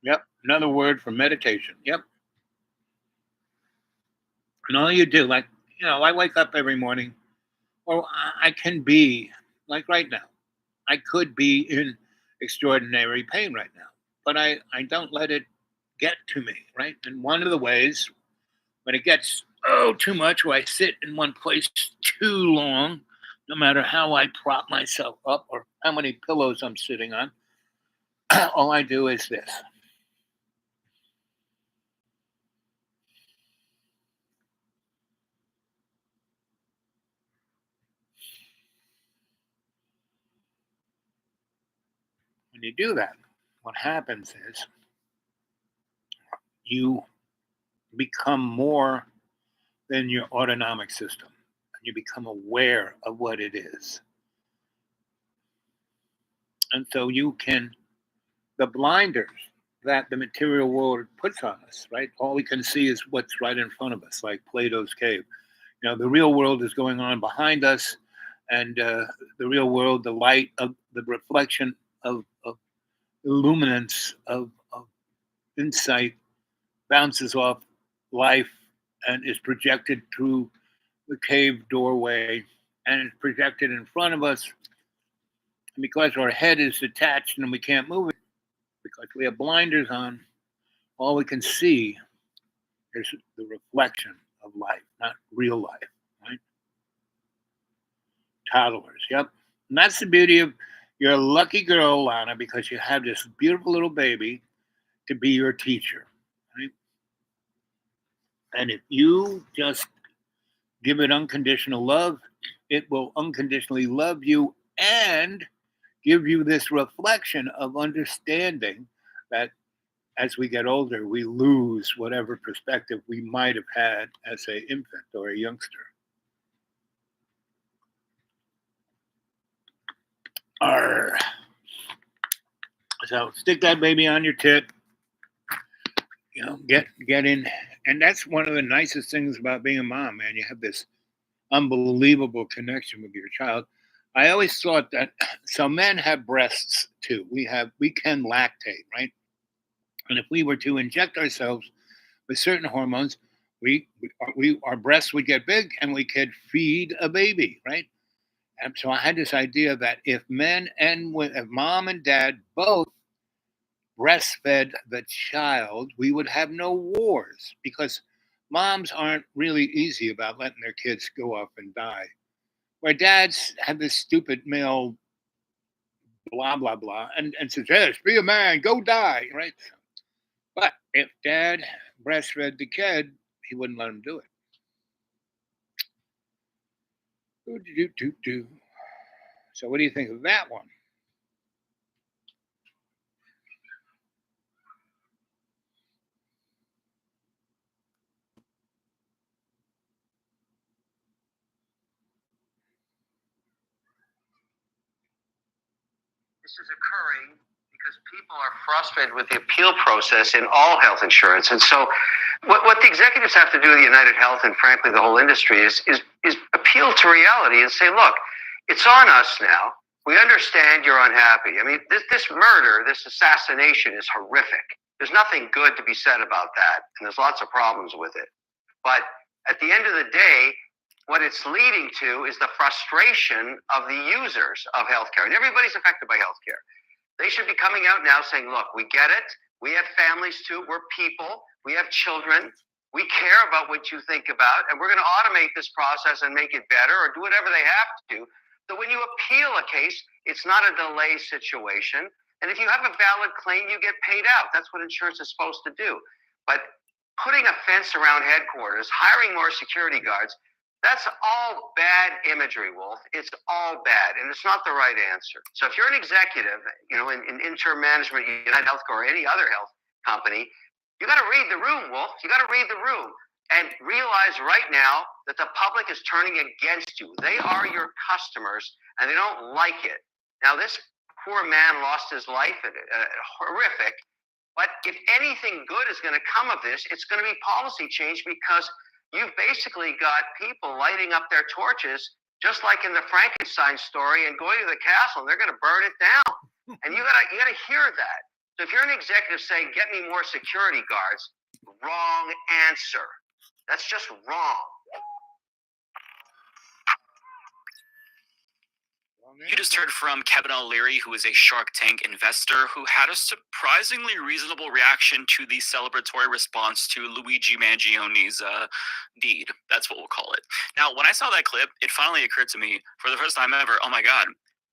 Yep. Another word for meditation. Yep. And all you do, like, I wake up every morning, or I can be, like right now, I could be in extraordinary pain right now, but I don't let it get to me, right? And one of the ways, when it gets too much, where I sit in one place too long, no matter how I prop myself up or how many pillows I'm sitting on, all I do is this. When you do that, what happens is you become more than your autonomic system. You become aware of what it is. And so the blinders that the material world puts on us, right? All we can see is what's right in front of us, like Plato's cave. The real world is going on behind us, and the real world, the light of the reflection of luminance of insight bounces off life and is projected through the cave doorway and is projected in front of us. And because our head is detached and we can't move it, because we have blinders on, all we can see is the reflection of life, not real life, right? Toddlers, yep. And that's the beauty of, you're a lucky girl, Lana, because you have this beautiful little baby to be your teacher, right? And if you just give it unconditional love, it will unconditionally love you, and give you this reflection of understanding that as we get older, we lose whatever perspective we might have had as an infant or a youngster. Arr. So stick that baby on your tit. You know, get in, and that's one of the nicest things about being a mom, man. You have this unbelievable connection with your child. I always thought that so men have breasts too. We can lactate, right? And if we were to inject ourselves with certain hormones, our breasts would get big and we could feed a baby, right? And so I had this idea that if if mom and dad both breastfed the child, we would have no wars because moms aren't really easy about letting their kids go off and die. Where dads have this stupid male blah blah blah and says, yes, be a man, go die, right? But if dad breastfed the kid, he wouldn't let him do it. So what do you think of that one? This is occurring because people are frustrated with the appeal process in all health insurance. And so what the executives have to do with United Health and frankly the whole industry is appeal to reality and say, look, it's on us now. We understand you're unhappy. I mean, this murder, this assassination is horrific. There's nothing good to be said about that. And there's lots of problems with it. But at the end of the day, what it's leading to is the frustration of the users of healthcare. And everybody's affected by healthcare. They should be coming out now saying, look, we get it. We have families too. We're people. We have children. We care about what you think about. And we're going to automate this process and make it better or do whatever they have to do. So when you appeal a case, it's not a delay situation. And if you have a valid claim, you get paid out. That's what insurance is supposed to do. But putting a fence around headquarters, hiring more security guards, that's all bad imagery, Wolf. It's all bad, and it's not the right answer. So if you're an executive, you know, in interim management, United Healthcare or any other health company, you got to read the room, Wolf. You got to read the room and realize right now that the public is turning against you. They are your customers, and they don't like it. Now, this poor man lost his life, horrific. But if anything good is going to come of this, it's going to be policy change because you've basically got people lighting up their torches, just like in the Frankenstein story, and going to the castle, and they're going to burn it down. And you gotta hear that. So if you're an executive saying, get me more security guards, wrong answer. That's just wrong. You just heard from Kevin O'Leary, who is a Shark Tank investor who had a surprisingly reasonable reaction to the celebratory response to Luigi Mangioni's deed. That's what we'll call it. Now, when I saw that clip, it finally occurred to me for the first time ever, oh my God,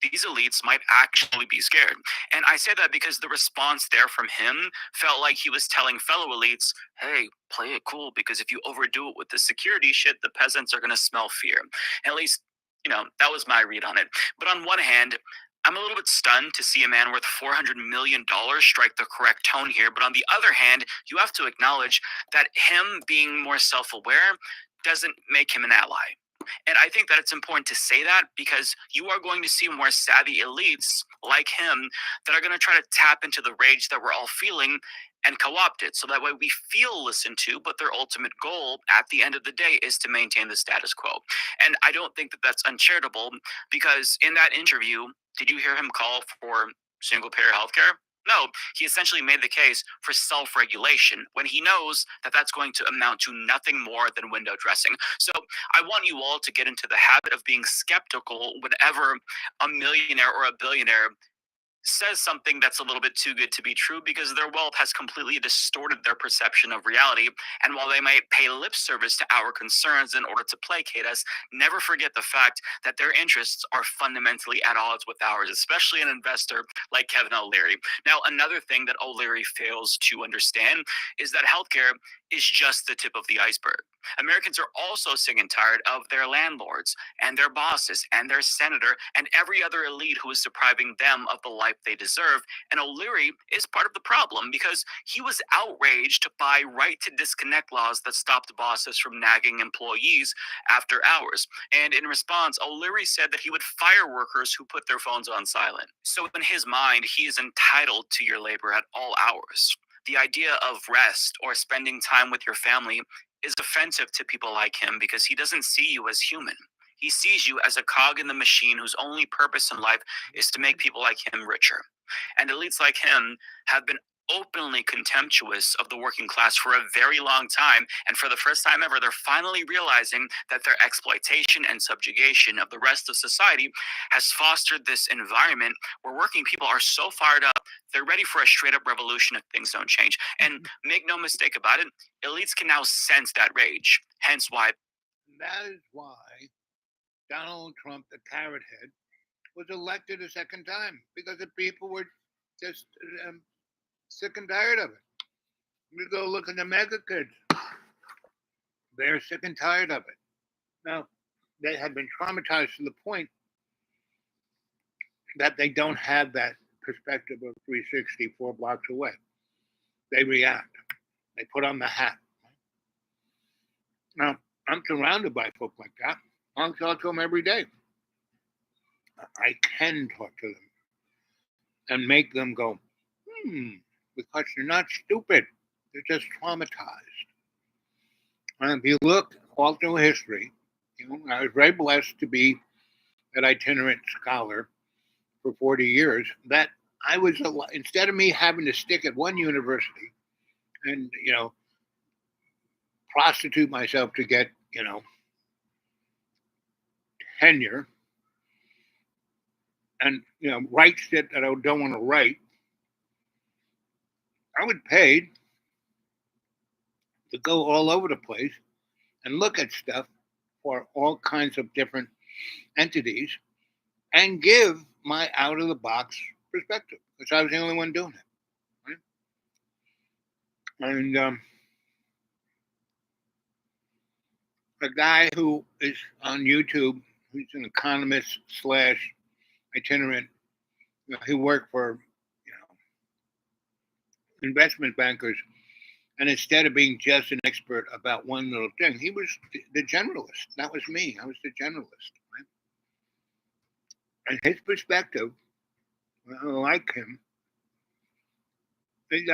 these elites might actually be scared. And I say that because the response there from him felt like he was telling fellow elites, hey, play it cool, because if you overdo it with the security shit, the peasants are going to smell fear. At least, you know, that was my read on it. But on one hand, I'm a little bit stunned to see a man worth $400 million strike the correct tone here. But on the other hand, you have to acknowledge that him being more self-aware doesn't make him an ally. And I think that it's important to say that because you are going to see more savvy elites like him that are going to try to tap into the rage that we're all feeling and co-opt it. So that way we feel listened to, but their ultimate goal at the end of the day is to maintain the status quo. And I don't think that that's uncharitable because in that interview, did you hear him call for single-payer healthcare? No, he essentially made the case for self-regulation when he knows that that's going to amount to nothing more than window dressing. So I want you all to get into the habit of being skeptical whenever a millionaire or a billionaire says something that's a little bit too good to be true because their wealth has completely distorted their perception of reality. And while they might pay lip service to our concerns in order to placate us, never forget the fact that their interests are fundamentally at odds with ours, especially an investor like Kevin O'Leary. Now, another thing that O'Leary fails to understand is that healthcare is just the tip of the iceberg. Americans are also sick and tired of their landlords and their bosses and their senator and every other elite who is depriving them of the life they deserve. And O'Leary is part of the problem because he was outraged by right to disconnect laws that stopped bosses from nagging employees after hours. And in response, O'Leary said that he would fire workers who put their phones on silent. So in his mind, he is entitled to your labor at all hours. The idea of rest or spending time with your family is offensive to people like him because he doesn't see you as human. He sees you as a cog in the machine whose only purpose in life is to make people like him richer. And elites like him have been openly contemptuous of the working class for a very long time. And for the first time ever, they're finally realizing that their exploitation and subjugation of the rest of society has fostered this environment where working people are so fired up, they're ready for a straight up revolution if things don't change. And make no mistake about it, elites can now sense that rage. Hence why That is why Donald Trump, the carrot head, was elected a second time because the people were just sick and tired of it. You go look at the mega kids. They're sick and tired of it. Now, they have been traumatized to the point that they don't have that perspective of 360 4 blocks away. They react. They put on the hat. Now, I'm surrounded by folk like that. I'll talk to them every day. I can talk to them and make them go, because they're not stupid. They're just traumatized. And if you look all through history, I was very blessed to be an itinerant scholar for 40 years, that I was, instead of me having to stick at one university and, prostitute myself to get, tenure and, write shit that I don't want to write, I was paid to go all over the place and look at stuff for all kinds of different entities and give my out of the box perspective because I was the only one doing it. Right? And a guy who is on YouTube, who's an economist slash itinerant, he worked for investment bankers. And instead of being just an expert about one little thing, he was the generalist. That was me. I was the generalist. Right? And his perspective, I like him, is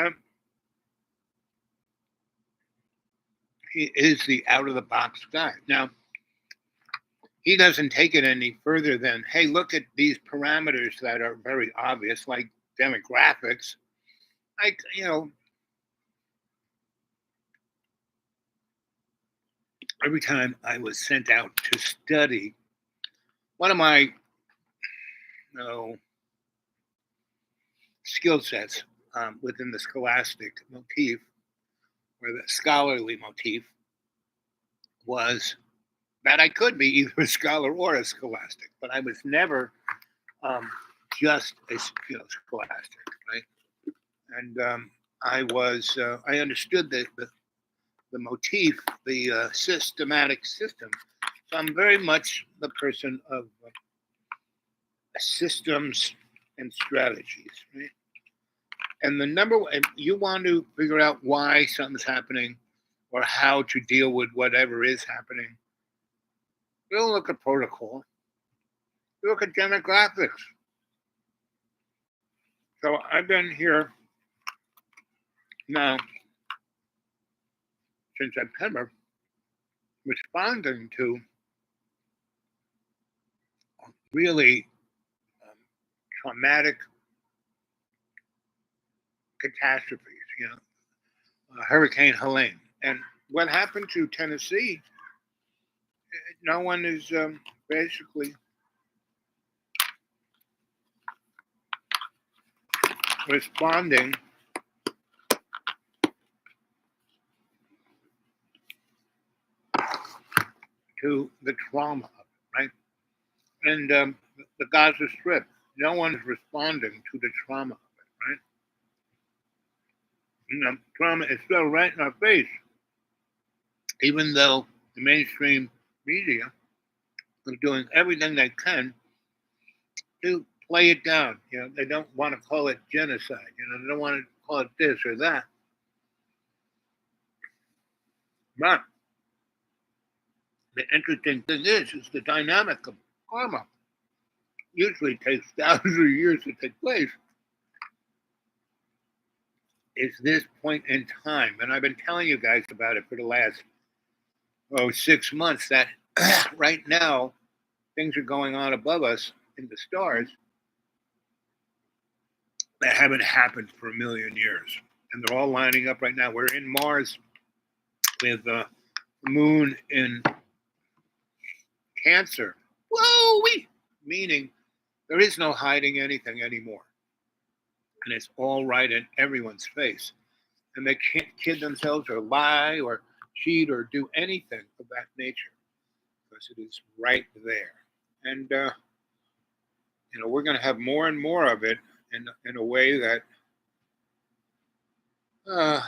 he is the out of the box guy. Now, he doesn't take it any further than, hey, look at these parameters that are very obvious, like demographics. Like, every time I was sent out to study, one of my skill sets within the scholastic motif, or the scholarly motif, was that I could be either a scholar or a scholastic, but I was never just a scholastic, right? And I understood the motif, the systematic system. So I'm very much the person of systems and strategies, right? And the number one, if you want to figure out why something's happening or how to deal with whatever is happening, you don't look at protocol. You look at demographics. So I've been here now since September, responding to really traumatic catastrophes, Hurricane Helene. And what happened to Tennessee, no one is basically responding to the trauma of it, right? And the Gaza Strip, no one's responding to the trauma of it, right? You know, trauma is still right in our face, even though the mainstream media are doing everything they can to play it down. You know, they don't want to call it genocide. You know, they don't want to call it this or that. But the interesting thing is the dynamic of karma usually takes thousands of years to take place. Is this point in time, and I've been telling you guys about it for the last 6 months, that right now things are going on above us in the stars that haven't happened for a million years, and they're all lining up right now. We're in Mars with the moon in Cancer. Whoa, meaning there is no hiding anything anymore, and it's all right in everyone's face, and they can't kid themselves or lie or cheat or do anything of that nature because it is right there. And you know, we're going to have more and more of it in a way that and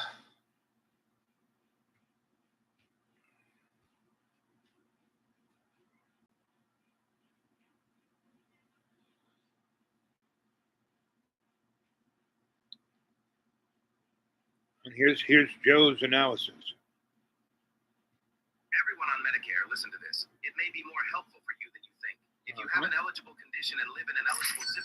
here's Joe's analysis. Everyone on Medicare, listen to this. It may be more helpful for you than you think. If you have an eligible condition and live in an eligible zip.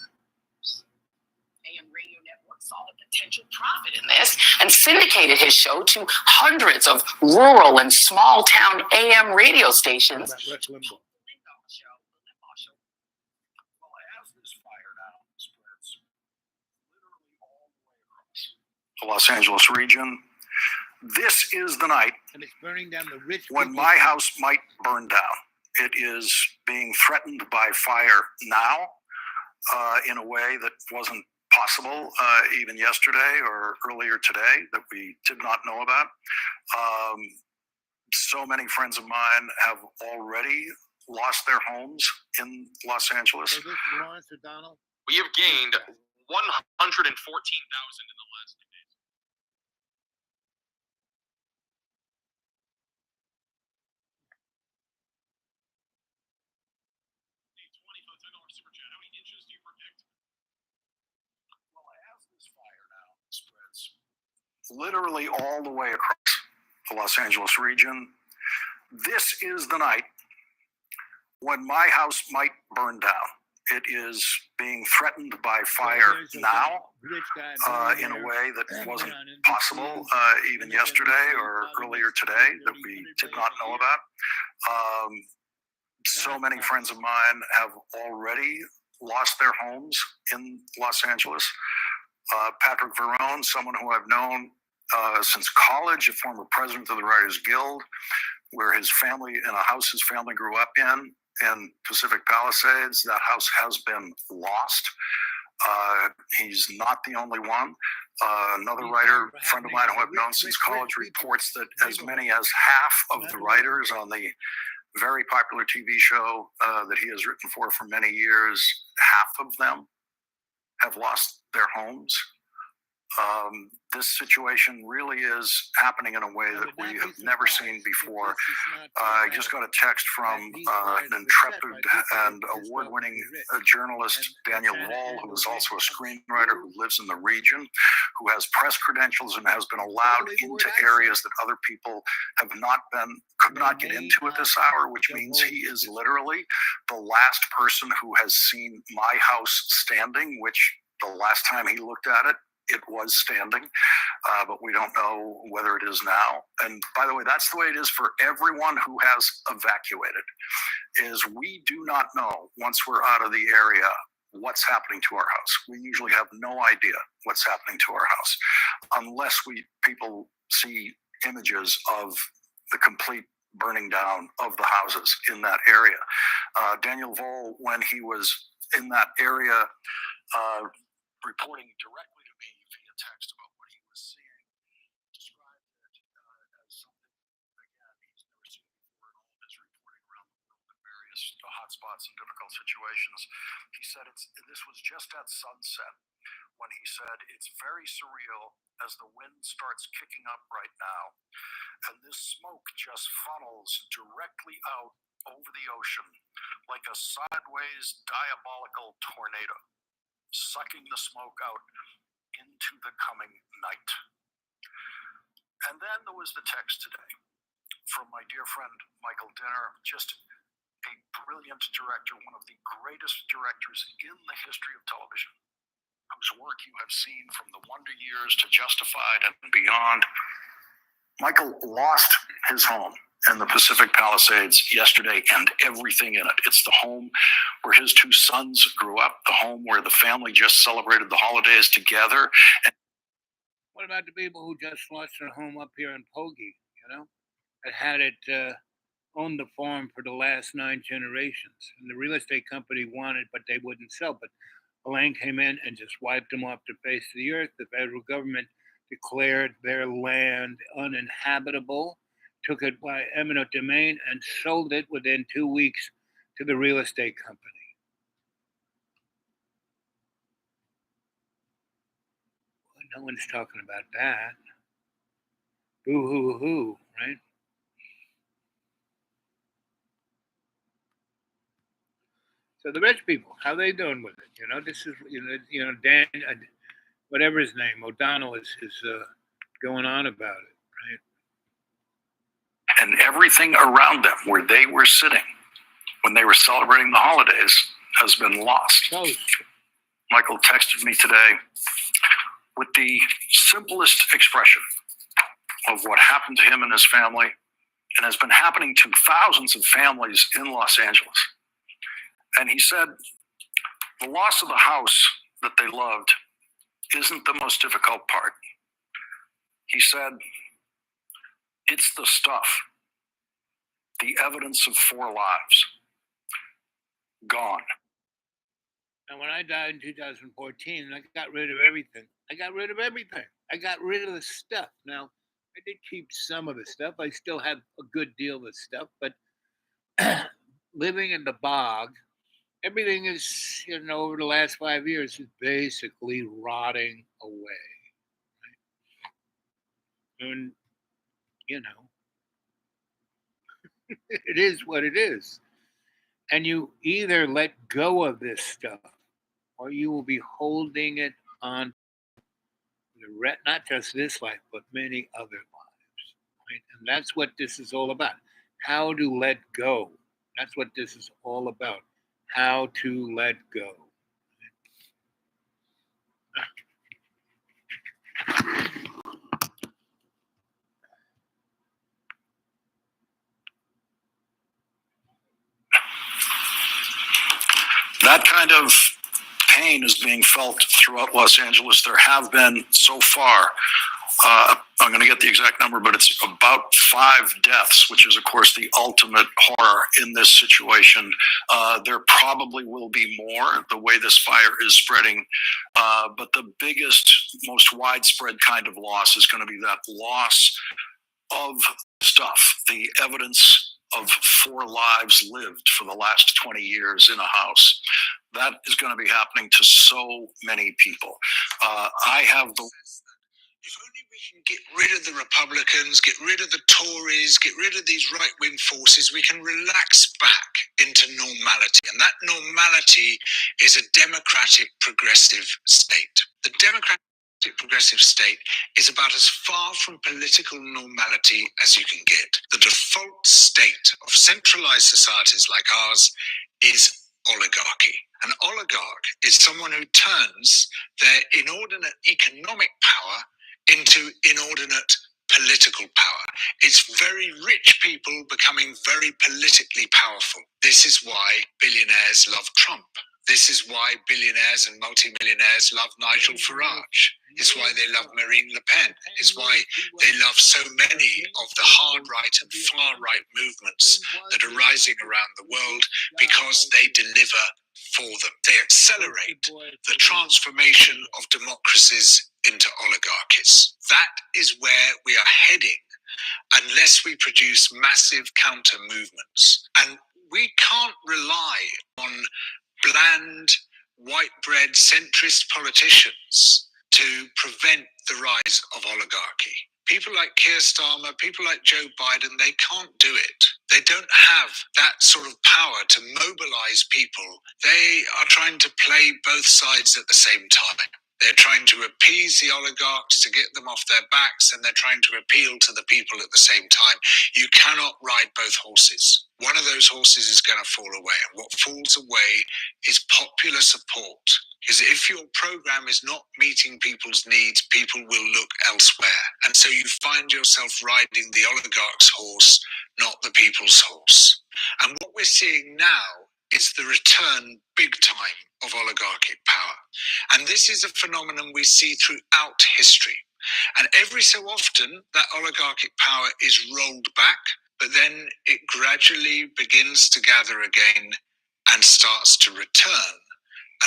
AM radio network saw the potential profit in this and syndicated his show to hundreds of rural and small town AM radio stations. Let's Limbaugh. Well, as this fire now spreads literally all the way across the Los Angeles region, this is the night And it's burning down the rich when people's my house might burn down. It is being threatened by fire now in a way that wasn't possible even yesterday or earlier today that we did not know about. So many friends of mine have already lost their homes in Los Angeles. So this is Lawrence O'Donnell. We have gained 114,000 in the last 2 days. $20 super chat. How many inches do you predict? Well, as this fire now spreads literally all the way across the Los Angeles region, this is the night when my house might burn down. It is being threatened by fire now in a way that wasn't possible even yesterday or earlier today that we did not know about. So many friends of mine have already lost their homes in Los Angeles. Patrick Verone, someone who I've known since college, a former president of the Writers Guild, where his family, in a house his family grew up in Pacific Palisades. That house has been lost. He's not the only one. Another writer, friend of mine who I've known since college, reports that as many as half of the writers on the very popular TV show that he has written for many years, half of them have lost their homes. This situation really is happening in a way that we have never seen before. I just got a text from an intrepid and award-winning journalist, Daniel Wall, who is also a screenwriter who lives in the region, who has press credentials and has been allowed into areas that other people have could not get into at this hour, which means he is literally the last person who has seen my house standing, which the last time he looked at it, it was standing, but we don't know whether it is now. And by the way, that's the way it is for everyone who has evacuated, is we do not know once we're out of the area what's happening to our house. We usually have no idea what's happening to our house unless people see images of the complete burning down of the houses in that area. Daniel Voll, when he was in that area, reporting directly to me some difficult situations. He said this was just at sunset when he said it's very surreal as the wind starts kicking up right now, and this smoke just funnels directly out over the ocean like a sideways diabolical tornado, sucking the smoke out into the coming night. And then there was the text today from my dear friend Michael Dinner, just a brilliant director, one of the greatest directors in the history of television, whose work you have seen from The Wonder Years to Justified and beyond. Michael lost his home in the Pacific Palisades yesterday and everything in it. It's the home where his two sons grew up, the home where the family just celebrated the holidays together. What about the people who just lost their home up here in Pogie, that had it owned the farm for the last 9 generations? And the real estate company wanted, but they wouldn't sell. But Elaine came in and just wiped them off the face of the earth. The federal government declared their land uninhabitable, took it by eminent domain, and sold it within 2 weeks to the real estate company. Well, no one's talking about that. Boo hoo hoo, right? So the rich people, how they doing with it? This is Dan, whatever his name, O'Donnell is going on about it, right? And everything around them where they were sitting when they were celebrating the holidays has been lost. Toast. Michael texted me today with the simplest expression of what happened to him and his family, and has been happening to thousands of families in Los Angeles. And he said, the loss of the house that they loved isn't the most difficult part. He said, it's the stuff, the evidence of 4 lives, gone. And when I died in 2014, I got rid of everything. I got rid of the stuff. Now, I did keep some of the stuff. I still have a good deal of the stuff, but living in the bog, everything is, over the last 5 years is basically rotting away. Right? And, it is what it is. And you either let go of this stuff or you will be holding it on not just this life, but many other lives. Right? And that's what this is all about. How to let go. That's what this is all about. How to let go. That kind of pain is being felt throughout Los Angeles. There have been so far, I'm going to get the exact number, but it's about 5 deaths, which is, of course, the ultimate horror in this situation. There probably will be more the way this fire is spreading. But the biggest, most widespread kind of loss is going to be that loss of stuff, the evidence of 4 lives lived for the last 20 years in a house. That is going to be happening to so many people. I have the... If only we can get rid of the Republicans, get rid of the Tories, get rid of these right-wing forces, we can relax back into normality. And that normality is a democratic progressive state. The democratic progressive state is about as far from political normality as you can get. The default state of centralized societies like ours is oligarchy. An oligarch is someone who turns their inordinate economic power into inordinate political power. It's very rich people becoming very politically powerful. This is why billionaires love Trump. This is why billionaires and multimillionaires love Nigel Farage. It's why they love Marine Le Pen. It's why they love so many of the hard right and far right movements that are rising around the world, because they deliver for them. They accelerate the transformation of democracies into oligarchies. That is where we are heading unless we produce massive counter movements. And we can't rely on bland, white bread, centrist politicians to prevent the rise of oligarchy. People like Keir Starmer, people like Joe Biden, they can't do it. They don't have that sort of power to mobilize people. They are trying to play both sides at the same time. They're trying to appease the oligarchs to get them off their backs, and they're trying to appeal to the people at the same time. You cannot ride both horses. One of those horses is going to fall away, and what falls away is popular support. Because if your program is not meeting people's needs, people will look elsewhere. And so you find yourself riding the oligarch's horse, not the people's horse. And what we're seeing now is the return, big time, of oligarchic power. And this is a phenomenon we see throughout history. And every so often, that oligarchic power is rolled back, but then it gradually begins to gather again and starts to return,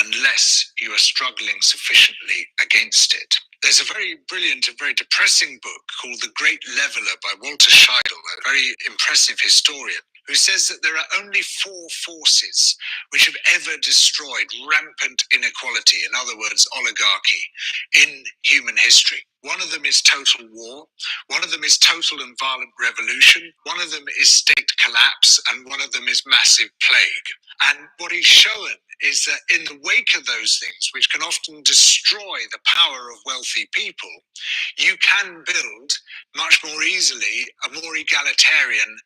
unless you are struggling sufficiently against it. There's a very brilliant and very depressing book called The Great Leveler by Walter Scheidel, a very impressive historian, who says that there are only 4 forces which have ever destroyed rampant inequality, in other words, oligarchy, in human history. One of them is total war, one of them is total and violent revolution, one of them is state collapse, and one of them is massive plague. And what he's shown is that in the wake of those things, which can often destroy the power of wealthy people, you can build much more easily a more egalitarian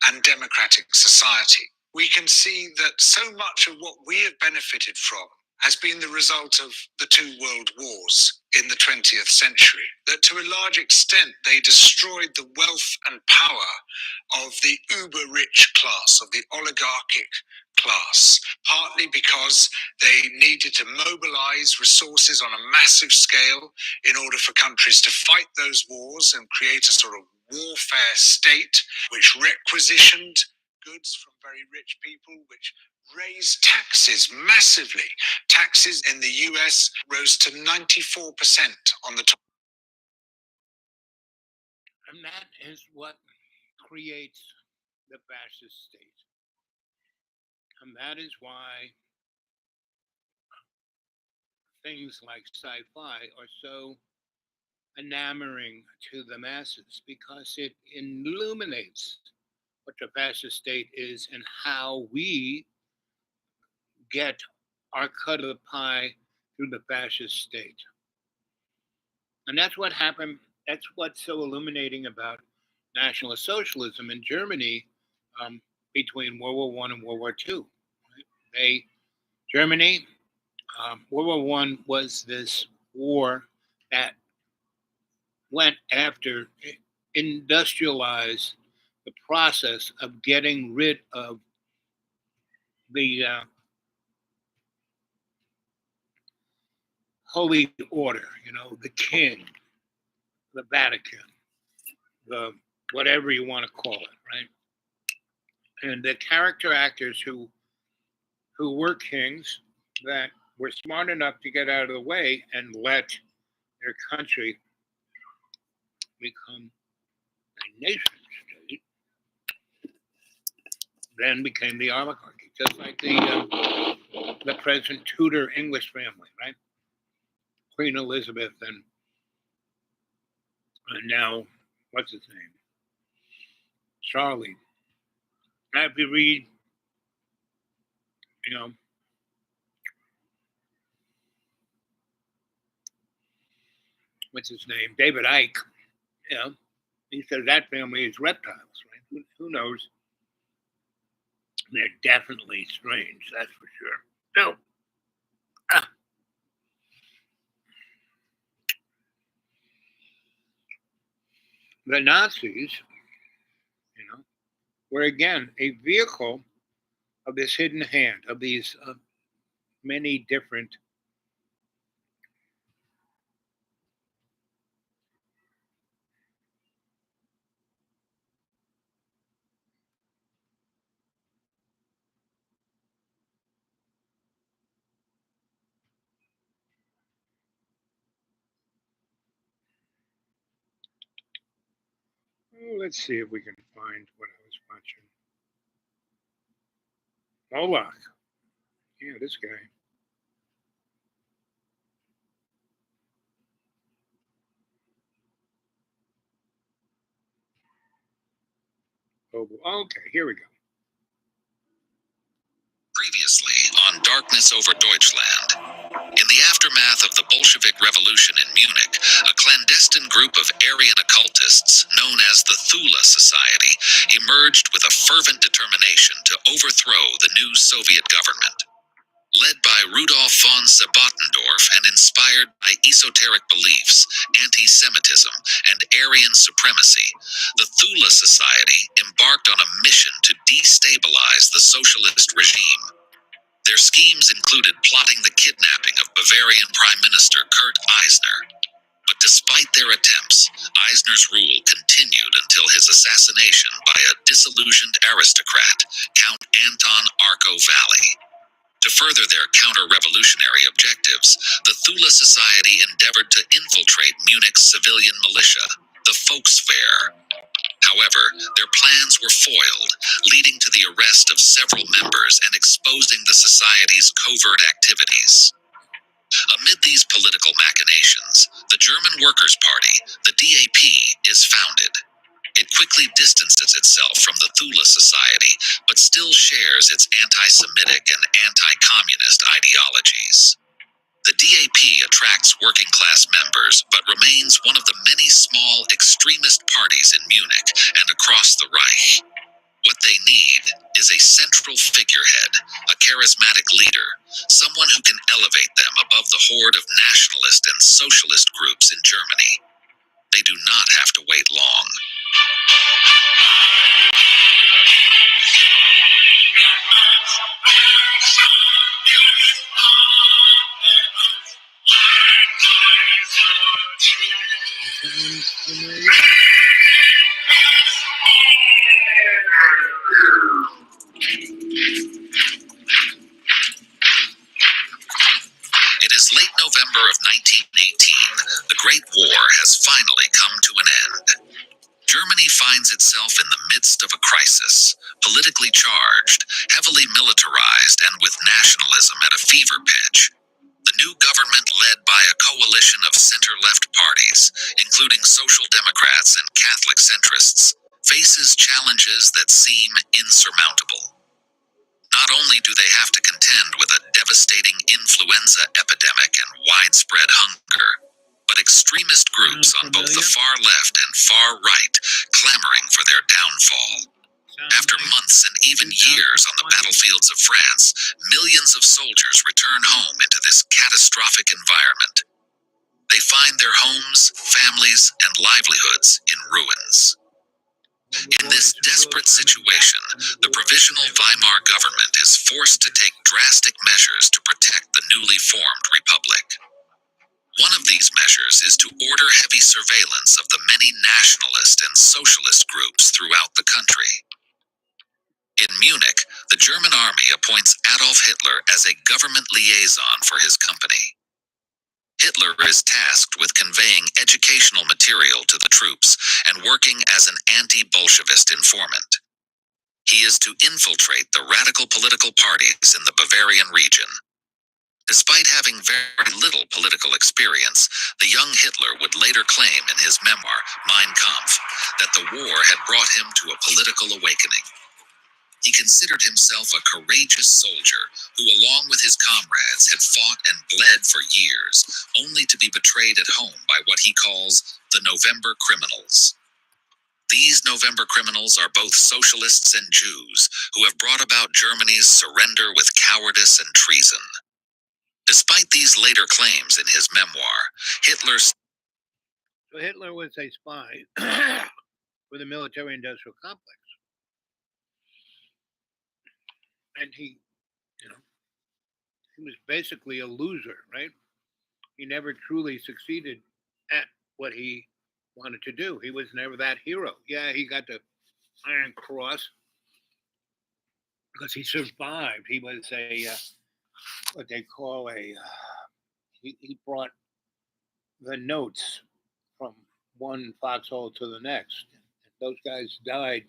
and democratic society. We can see that so much of what we have benefited from has been the result of the 2 world wars in the 20th century, that to a large extent they destroyed the wealth and power of the uber-rich class, of the oligarchic class, partly because they needed to mobilize resources on a massive scale in order for countries to fight those wars and create a sort of warfare state which requisitioned goods from very rich people, which raised taxes massively. Taxes in the US rose to 94% on the top. And that is what creates the fascist state. And that is why things like sci-fi are so enamoring to the masses, because it illuminates what the fascist state is and how we get our cut of the pie through the fascist state. And that's what happened. That's what's so illuminating about National Socialism in Germany between World War I and World War II. Right? Germany, World War I was this war that went after, industrialized the process of getting rid of the Holy Order, the king, the Vatican, the whatever you want to call it, right? And the character actors who were kings that were smart enough to get out of the way and let their country become a nation state, then became the oligarchy, just like the present Tudor English family, right? Queen Elizabeth and now, what's his name? Charlie. Now, if you read, what's his name? David Icke, he says that family is reptiles, right? Who knows? They're definitely strange, that's for sure. So, the Nazis, were again a vehicle of this hidden hand, of these many different let's see if we can find what I was watching. Moloch. Yeah, this guy. Oh, okay, here we go. Previously on Darkness over Deutschland. In the aftermath of the Bolshevik Revolution in Munich, a clandestine group of Aryan occultists, known as the Thule Society, emerged with a fervent determination to overthrow the new Soviet government. Led by Rudolf von Sebottendorf and inspired by esoteric beliefs, anti-Semitism, and Aryan supremacy, the Thule Society embarked on a mission to destabilize the socialist regime. Their schemes included plotting the kidnapping of Bavarian Prime Minister Kurt Eisner. But despite their attempts, Eisner's rule continued until his assassination by a disillusioned aristocrat, Count Anton Arco Valley. To further their counter-revolutionary objectives, the Thule Society endeavored to infiltrate Munich's civilian militia, the Volkswehr. However, their plans were foiled, leading to the arrest of several members and exposing the society's covert activities. Amid these political machinations, the German Workers' Party, the DAP, is founded. It quickly distances itself from the Thule Society, but still shares its anti-Semitic and anti-communist ideologies. The DAP attracts working-class members, but remains one of the many small extremist parties in Munich and across the Reich. What they need is a central figurehead, a charismatic leader, someone who can elevate them above the horde of nationalist and socialist groups in Germany. They do not have to wait long. It is late November of 1918. The Great War has finally come to an end. Germany finds itself in the midst of a crisis, politically charged, heavily militarized, and with nationalism at a fever pitch. The new government, led by a coalition of center-left parties, including Social Democrats and Catholic centrists, faces challenges that seem insurmountable. Not only do they have to contend with a devastating influenza epidemic and widespread hunger, but extremist groups on both the far left and far right clamoring for their downfall. After months and even years on the battlefields of France, millions of soldiers return home into this catastrophic environment. They find their homes, families, and livelihoods in ruins. In this desperate situation, the Provisional Weimar government is forced to take drastic measures to protect the newly formed republic. One of these measures is to order heavy surveillance of the many nationalist and socialist groups throughout the country. In Munich, the German army appoints Adolf Hitler as a government liaison for his company. Hitler is tasked with conveying educational material to the troops and working as an anti-Bolshevist informant. He is to infiltrate the radical political parties in the Bavarian region. Despite having very little political experience, the young Hitler would later claim in his memoir, Mein Kampf, that the war had brought him to a political awakening. He considered himself a courageous soldier who, along with his comrades, had fought and bled for years, only to be betrayed at home by what he calls the November criminals. These November criminals are both socialists and Jews who have brought about Germany's surrender with cowardice and treason. Despite these later claims in his memoir, So Hitler was a spy for the military-industrial complex. And he was basically a loser, right? He never truly succeeded at what he wanted to do. He was never that hero. Yeah, he got the Iron Cross because he survived. He was what they call he brought the notes from one foxhole to the next. And those guys died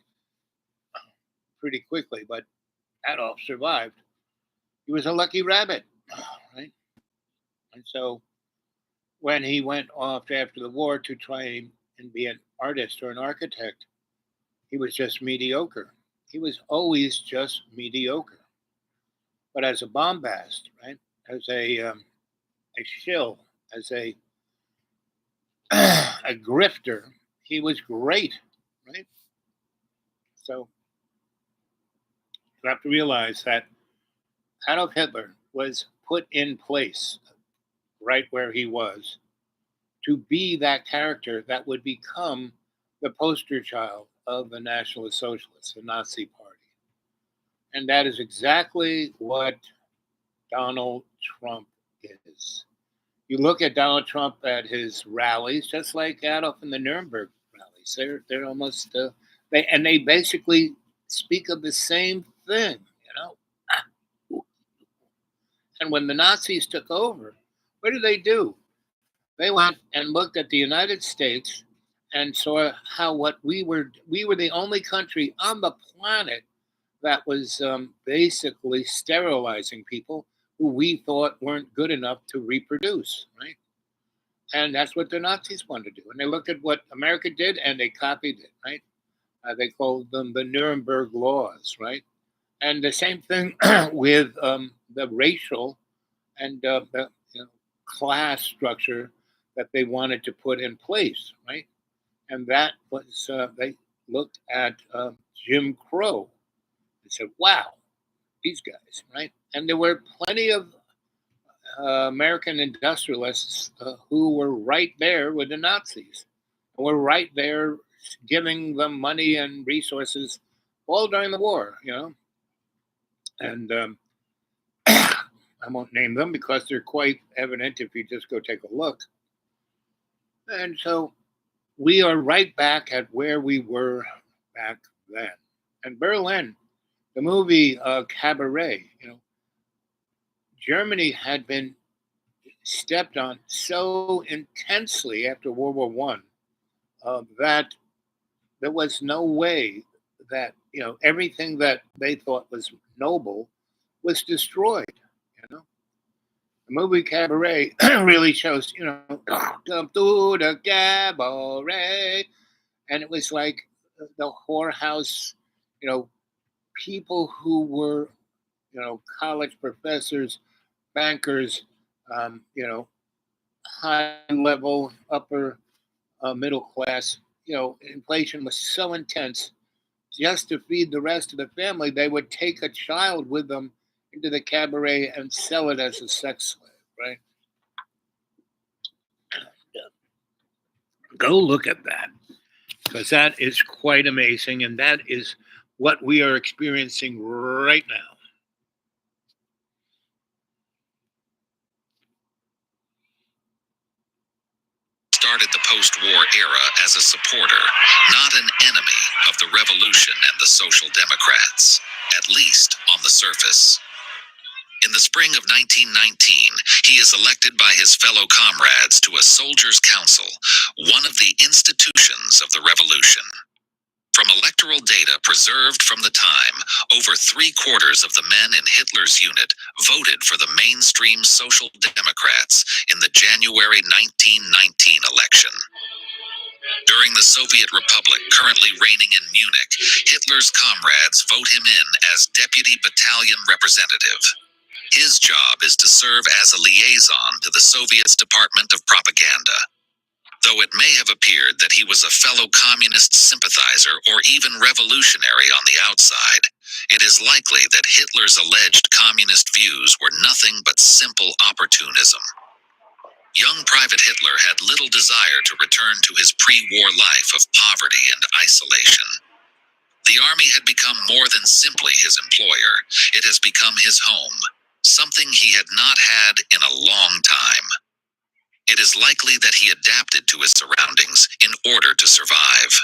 pretty quickly, but Adolf survived. He was a lucky rabbit, right? And so when he went off after the war to try and be an artist or an architect, he was just mediocre. He was always just mediocre. But as a bombast, right? As a shill, as a a grifter, he was great, right? So you have to realize that Adolf Hitler was put in place right where he was to be that character that would become the poster child of the Nationalist Socialists, the Nazi Party. And that is exactly what Donald Trump is. You look at Donald Trump at his rallies, just like Adolf in the Nuremberg rallies. They're almost they basically speak of the same thing, you know. And when the Nazis took over, what did they do? They went and looked at the United States and saw how what we were the only country on the planet that was basically sterilizing people who we thought weren't good enough to reproduce, right? And that's what the Nazis wanted to do. And they looked at what America did and they copied it, right? They called them the Nuremberg laws, right? And the same thing with the racial and the class structure that they wanted to put in place, right? And that was, they looked at Jim Crow and said, wow, these guys, right? And there were plenty of American industrialists who were right there with the Nazis, were right there giving them money and resources all during the war, you know. And I won't name them because they're quite evident if you just go take a look. And so we are right back at where we were back then. And Berlin, the movie Cabaret, you know, Germany had been stepped on so intensely after World War One that there was no way that, you know, everything that they thought was noble was destroyed. You know, the movie Cabaret really shows, you know, come to the cabaret, and it was like the whorehouse, you know, people who were, you know, college professors, bankers, you know, high level, upper middle class. You know, inflation was so intense. Just to feed the rest of the family, they would take a child with them into the cabaret and sell it as a sex slave, right? Go look at that, because that is quite amazing, and that is what we are experiencing right now. Started the post-war era as a supporter, not an enemy of the revolution and the Social Democrats, at least on the surface. In the spring of 1919, he is elected by his fellow comrades to a soldiers' council, one of the institutions of the revolution. From electoral data preserved from the time, over 3/4 of the men in Hitler's unit voted for the mainstream Social Democrats in the January 1919 election. During the Soviet Republic currently reigning in Munich, Hitler's comrades vote him in as deputy battalion representative. His job is to serve as a liaison to the Soviets' Department of Propaganda. Though it may have appeared that he was a fellow communist sympathizer or even revolutionary on the outside, it is likely that Hitler's alleged communist views were nothing but simple opportunism. Young Private Hitler had little desire to return to his pre-war life of poverty and isolation. The army had become more than simply his employer. It has become his home, something he had not had in a long time. It is likely that he adapted to his surroundings in order to survive.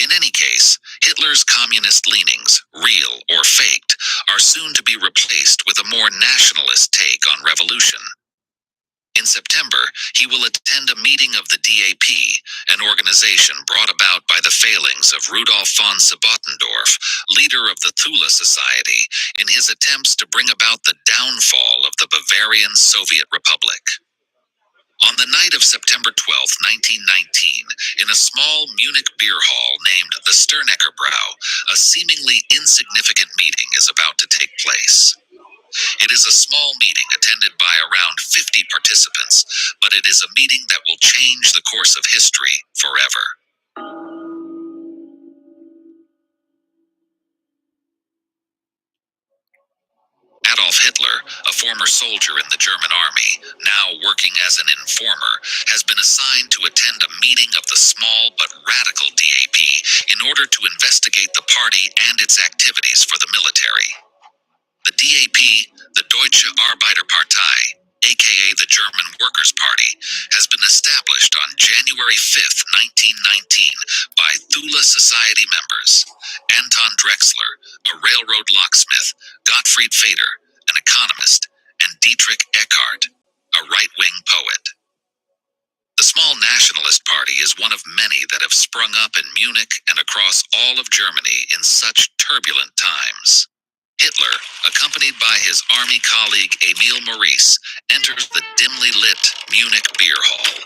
In any case, Hitler's communist leanings, real or faked, are soon to be replaced with a more nationalist take on revolution. In September, he will attend a meeting of the DAP, an organization brought about by the failings of Rudolf von Sebottendorf, leader of the Thule Society, in his attempts to bring about the downfall of the Bavarian Soviet Republic. On the night of September 12, 1919, in a small Munich beer hall named the Sternecker Brau, a seemingly insignificant meeting is about to take place. It is a small meeting attended by around 50 participants, but it is a meeting that will change the course of history forever. Adolf Hitler, a former soldier in the German army, now working as an informer, has been assigned to attend a meeting of the small but radical DAP in order to investigate the party and its activities for the military. The DAP, the Deutsche Arbeiterpartei, aka the German Workers' Party, has been established on January 5, 1919 by Thule Society members Anton Drexler, a railroad locksmith, Gottfried Feder, an economist, and Dietrich Eckart, a right-wing poet. The small nationalist party is one of many that have sprung up in Munich and across all of Germany in such turbulent times. Hitler, accompanied by his army colleague Emil Maurice, enters the dimly lit Munich beer hall,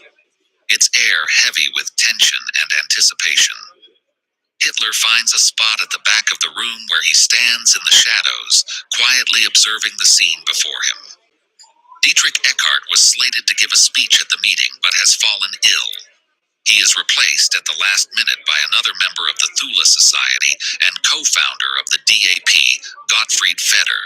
its air heavy with tension and anticipation. Hitler finds a spot at the back of the room where he stands in the shadows, quietly observing the scene before him. Dietrich Eckart was slated to give a speech at the meeting, but has fallen ill. He is replaced at the last minute by another member of the Thule Society and co-founder of the DAP, Gottfried Feder.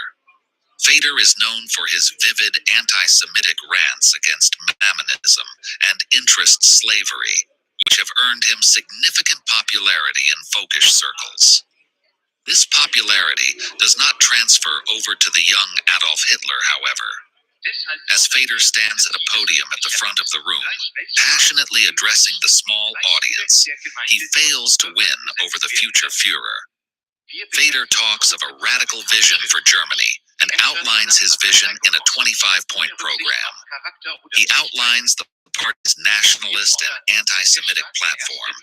Feder is known for his vivid anti-Semitic rants against Mammonism and interest slavery, which have earned him significant popularity in folkish circles. This popularity does not transfer over to the young Adolf Hitler, however. As Feder stands at a podium at the front of the room, passionately addressing the small audience, he fails to win over the future Führer. Feder talks of a radical vision for Germany and outlines his vision in a 25-point program. He outlines the party's nationalist and anti-Semitic platform,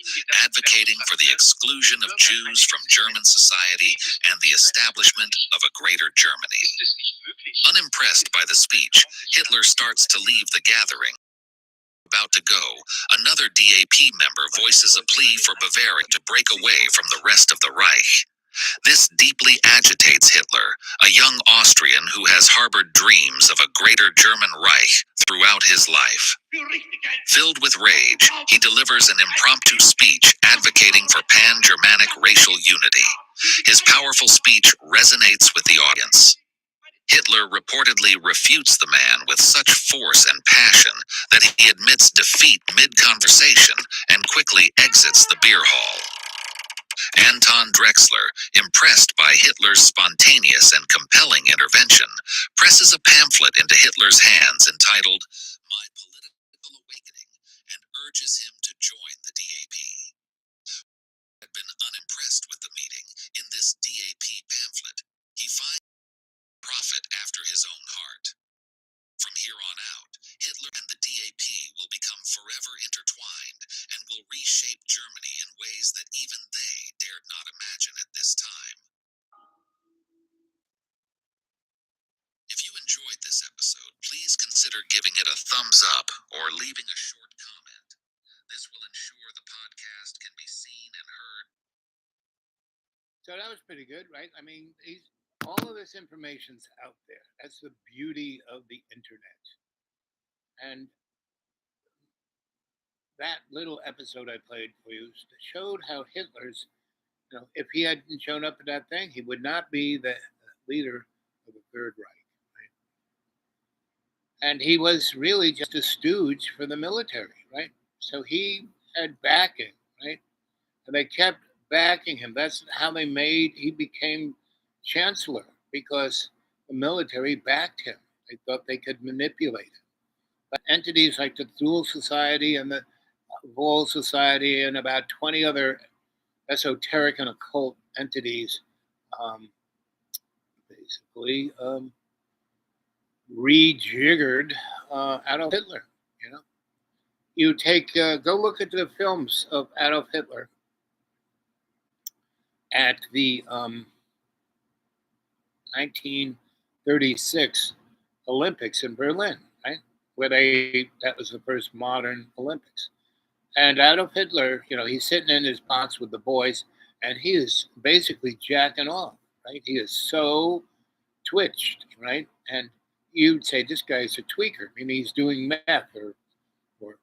advocating for the exclusion of Jews from German society and the establishment of a greater Germany. Unimpressed by the speech, Hitler starts to leave the gathering. About to go, another DAP member voices a plea for Bavaria to break away from the rest of the Reich. This deeply agitates Hitler, a young Austrian who has harbored dreams of a greater German Reich throughout his life. Filled with rage, he delivers an impromptu speech advocating for pan-Germanic racial unity. His powerful speech resonates with the audience. Hitler reportedly refutes the man with such force and passion that he admits defeat mid-conversation and quickly exits the beer hall. Anton Drexler, impressed by Hitler's spontaneous and compelling intervention, presses a pamphlet into Hitler's hands entitled My Political Awakening and urges him to join the DAP. Had been unimpressed with the meeting. In this DAP pamphlet, he finds profit after his own heart. From here on out, Hitler and the DAP will become forever intertwined and will reshape Germany in ways that even they dared not imagine at this time. If you enjoyed this episode, please consider giving it a thumbs up or leaving a short comment. This will ensure the podcast can be seen and heard. So that was pretty good, right? I mean, all of this information's out there. That's the beauty of the internet. And that little episode I played for you showed how Hitler's, if he hadn't shown up at that thing, he would not be the leader of the Third Reich. Right? And he was really just a stooge for the military, right? So he had backing, right? And they kept backing him. That's how he became chancellor, because the military backed him. They thought they could manipulate him. But entities like the Thule Society and the Vol Society and about 20 other esoteric and occult entities basically rejiggered Adolf Hitler. You know, you take go look at the films of Adolf Hitler at the 1936 Olympics in Berlin, right? Where that was the first modern Olympics. And Adolf Hitler, you know, he's sitting in his box with the boys, and he is basically jacking off, right? He is so twitched, right? And you'd say this guy's a tweaker. I mean, he's doing meth or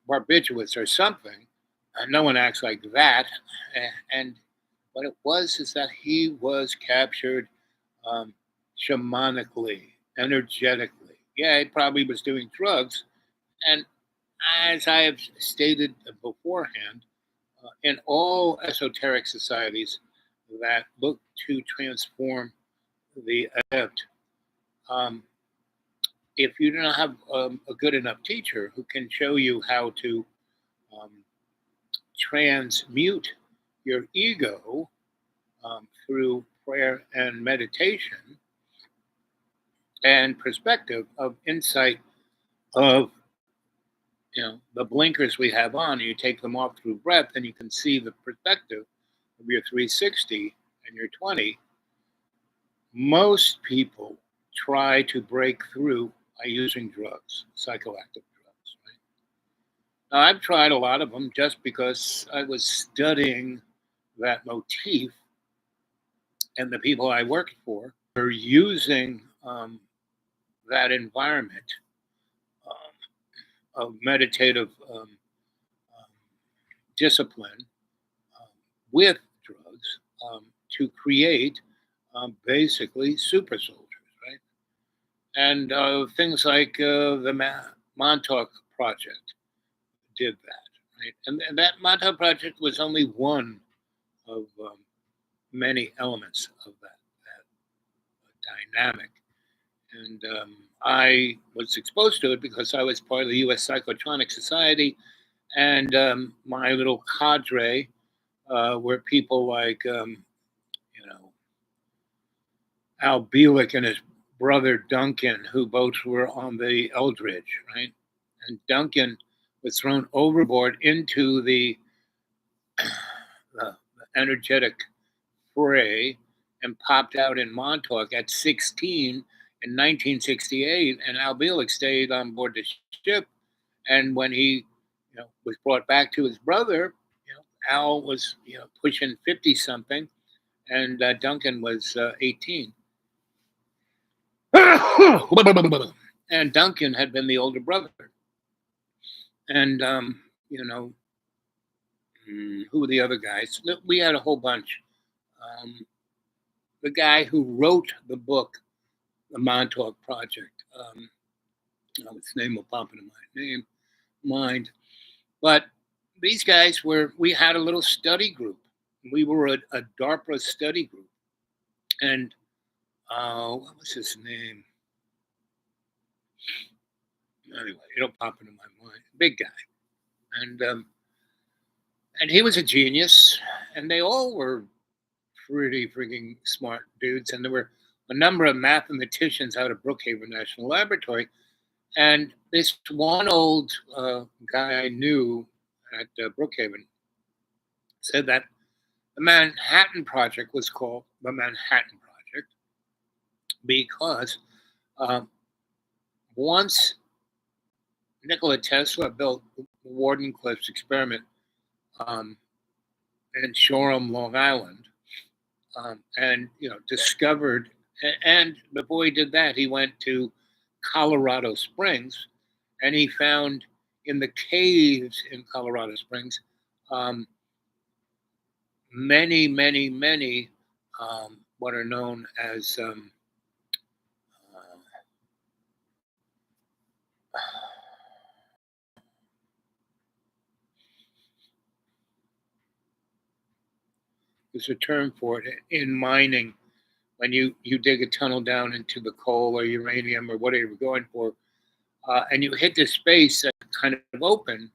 barbiturates or something. No one acts like that. And what it was is that he was captured shamanically, energetically. Yeah, he probably was doing drugs. And as I have stated beforehand, in all esoteric societies that look to transform the adept, if you don't have a good enough teacher who can show you how to um, transmute your ego through prayer and meditation and perspective of insight of the blinkers we have on, and you take them off through breath, and you can see the perspective of your 360 and your 20. Most people try to break through by using drugs, psychoactive drugs. Right? Now, I've tried a lot of them just because I was studying that motif, and the people I worked for were using that environment of meditative discipline with drugs to create basically super soldiers, right? And things like the Montauk Project did that, right? And that Montauk Project was only one of many elements of that dynamic. And I was exposed to it because I was part of the U.S. Psychotronic Society, and my little cadre were people like, Al Bielek and his brother Duncan, who both were on the Eldridge, right? And Duncan was thrown overboard into the energetic fray and popped out in Montauk at 16 in 1968, and Al Bielek stayed on board the ship. And when he, was brought back to his brother, Al was, pushing 50 something, and Duncan was 18. And Duncan had been the older brother. And, who were the other guys? We had a whole bunch. The guy who wrote the book, The Montauk Project, his name will pop into my mind. But these guys we had a little study group. We were a DARPA study group. And what was his name? Anyway, it'll pop into my mind. Big guy. And he was a genius, and they all were pretty freaking smart dudes. And there were a number of mathematicians out of Brookhaven National Laboratory. And this one old guy I knew at Brookhaven said that the Manhattan Project was called the Manhattan Project because once Nikola Tesla built the Wardenclyffe experiment in Shoreham, Long Island, and discovered. And before he did that, he went to Colorado Springs, and he found in the caves in Colorado Springs many, many, many what are known as there's a term for it in mining. When you dig a tunnel down into the coal or uranium or whatever you're going for, and you hit the space that's kind of open,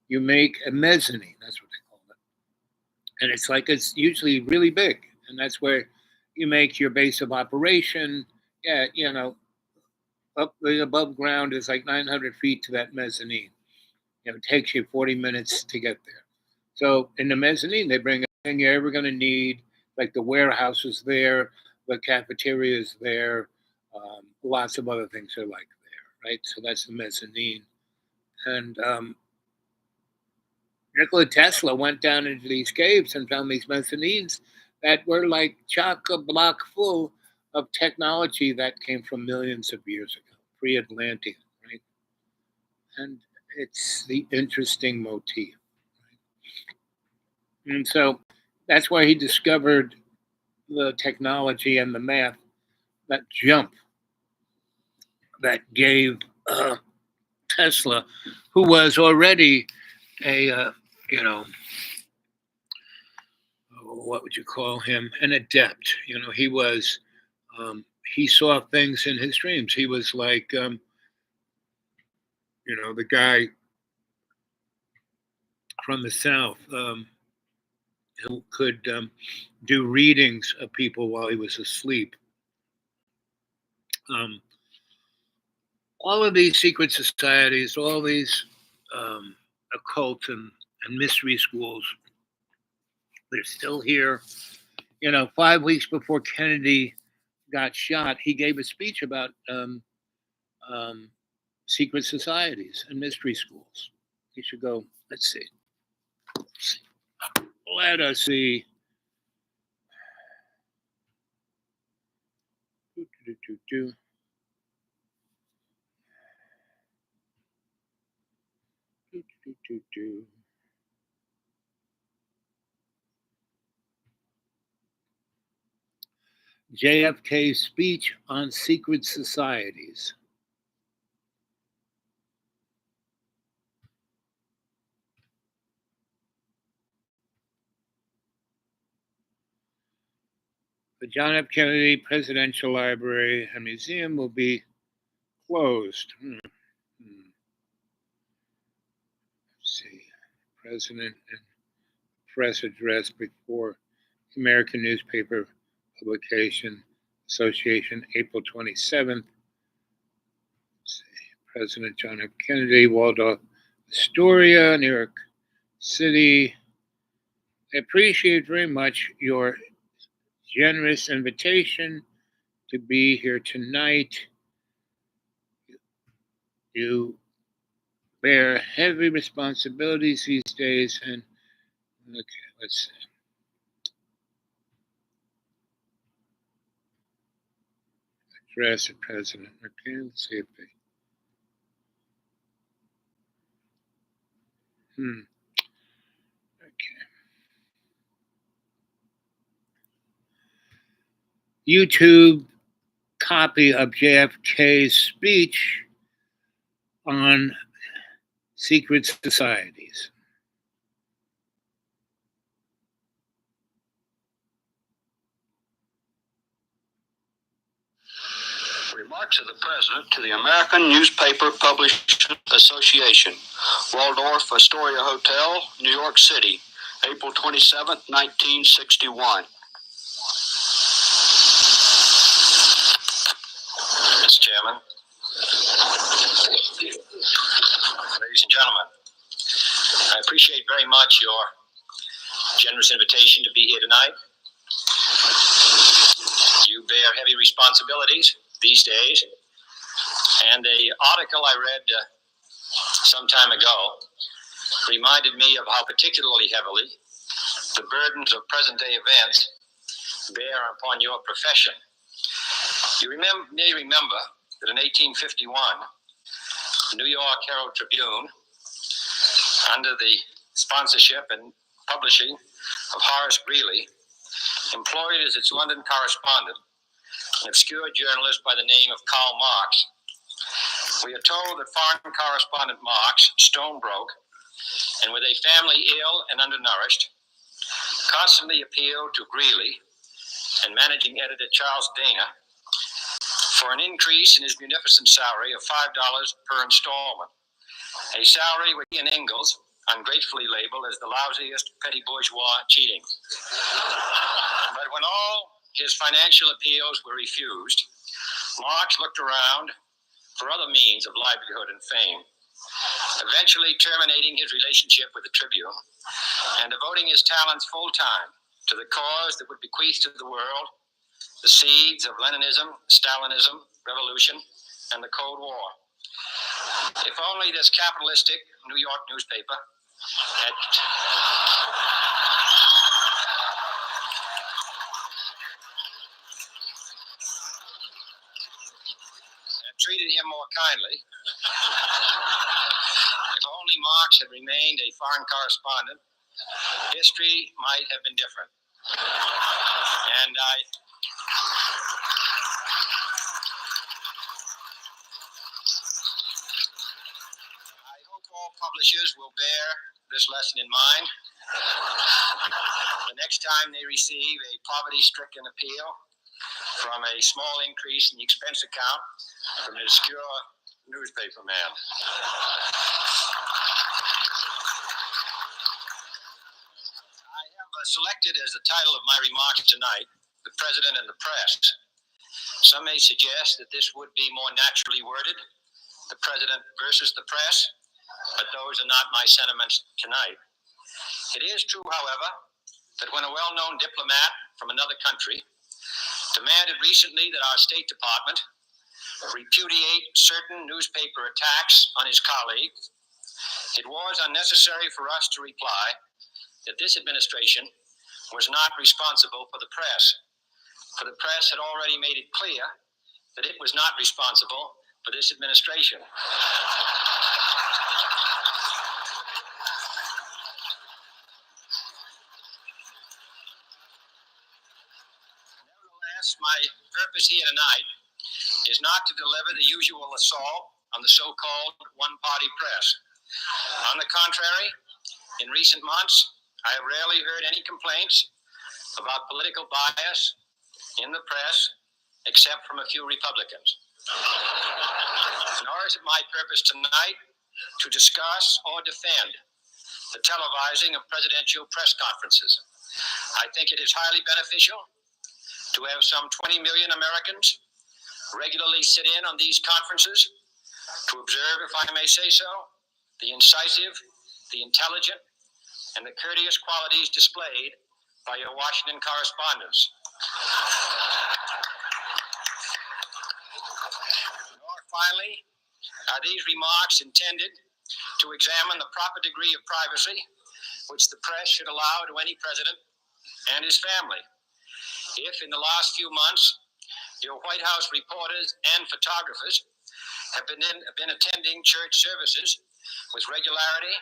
you make a mezzanine. That's what they call it. And it's usually really big. And that's where you make your base of operation. Yeah, up the above ground is like 900 feet to that mezzanine. It takes you 40 minutes to get there. So in the mezzanine, they bring everything you're ever going to need, like the warehouse is there, the cafeteria is there, lots of other things are like there, right? So that's the mezzanine. And Nikola Tesla went down into these caves and found these mezzanines that were like chock-a-block full of technology that came from millions of years ago, pre-Atlantean, right? And it's the interesting motif. Right? And so that's why he discovered the technology and the math, that jump that gave Tesla, who was already a, what would you call him? An adept. He was, he saw things in his dreams. He was like, the guy from the South who could do readings of people while he was asleep. All of these secret societies, all these occult and mystery schools, they're still here. 5 weeks before Kennedy got shot, he gave a speech about secret societies and mystery schools. You should go, let's see. Let us see. JFK's speech on secret societies. The John F. Kennedy Presidential Library and Museum will be closed. Let's see. President and press address before American Newspaper Publication Association, April 27th. President John F. Kennedy, Waldorf Astoria, New York City. I appreciate very much your generous invitation to be here tonight. You bear heavy responsibilities these days, and okay, let's see. Address the president. Okay, let's see if they. Okay. YouTube copy of JFK's speech on secret societies. Remarks of the President to the American Newspaper Publishers Association, Waldorf Astoria Hotel, New York City, April 27, 1961. Mr. Chairman, ladies and gentlemen, I appreciate very much your generous invitation to be here tonight. You bear heavy responsibilities these days, and an article I read some time ago reminded me of how particularly heavily the burdens of present-day events bear upon your profession. You may remember that in 1851, the New York Herald Tribune, under the sponsorship and publishing of Horace Greeley, employed as its London correspondent an obscure journalist by the name of Karl Marx. We are told that foreign correspondent Marx, stone broke, and with a family ill and undernourished, constantly appealed to Greeley and managing editor Charles Dana for an increase in his munificent salary of $5 per installment, a salary which he and Ingalls ungratefully labeled as the lousiest petty bourgeois cheating. But when all his financial appeals were refused, Marx looked around for other means of livelihood and fame, eventually terminating his relationship with the Tribune and devoting his talents full-time to the cause that would bequeath to the world the seeds of Leninism, Stalinism, revolution, and the Cold War. If only this capitalistic New York newspaper had treated him more kindly. If only Marx had remained a foreign correspondent, history might have been different. And I hope all publishers will bear this lesson in mind the next time they receive a poverty-stricken appeal from a small increase in the expense account from an obscure newspaper man. I have selected as the title of my remarks tonight, "The President and the Press." Some may suggest that this would be more naturally worded, "The President versus the Press," but those are not my sentiments tonight. It is true, however, that when a well-known diplomat from another country demanded recently that our State Department repudiate certain newspaper attacks on his colleagues, it was unnecessary for us to reply that this administration was not responsible for the press, for the press had already made it clear that it was not responsible for this administration. Nevertheless, my purpose here tonight is not to deliver the usual assault on the so-called one-party press. On the contrary, in recent months, I have rarely heard any complaints about political bias in the press, except from a few Republicans. Nor is it my purpose tonight to discuss or defend the televising of presidential press conferences. I think it is highly beneficial to have some 20 million Americans regularly sit in on these conferences to observe, if I may say so, the incisive, the intelligent, and the courteous qualities displayed by your Washington correspondents. Nor, finally, are these remarks intended to examine the proper degree of privacy which the press should allow to any president and his family. If, in the last few months, your White House reporters and photographers have been attending church services with regularity,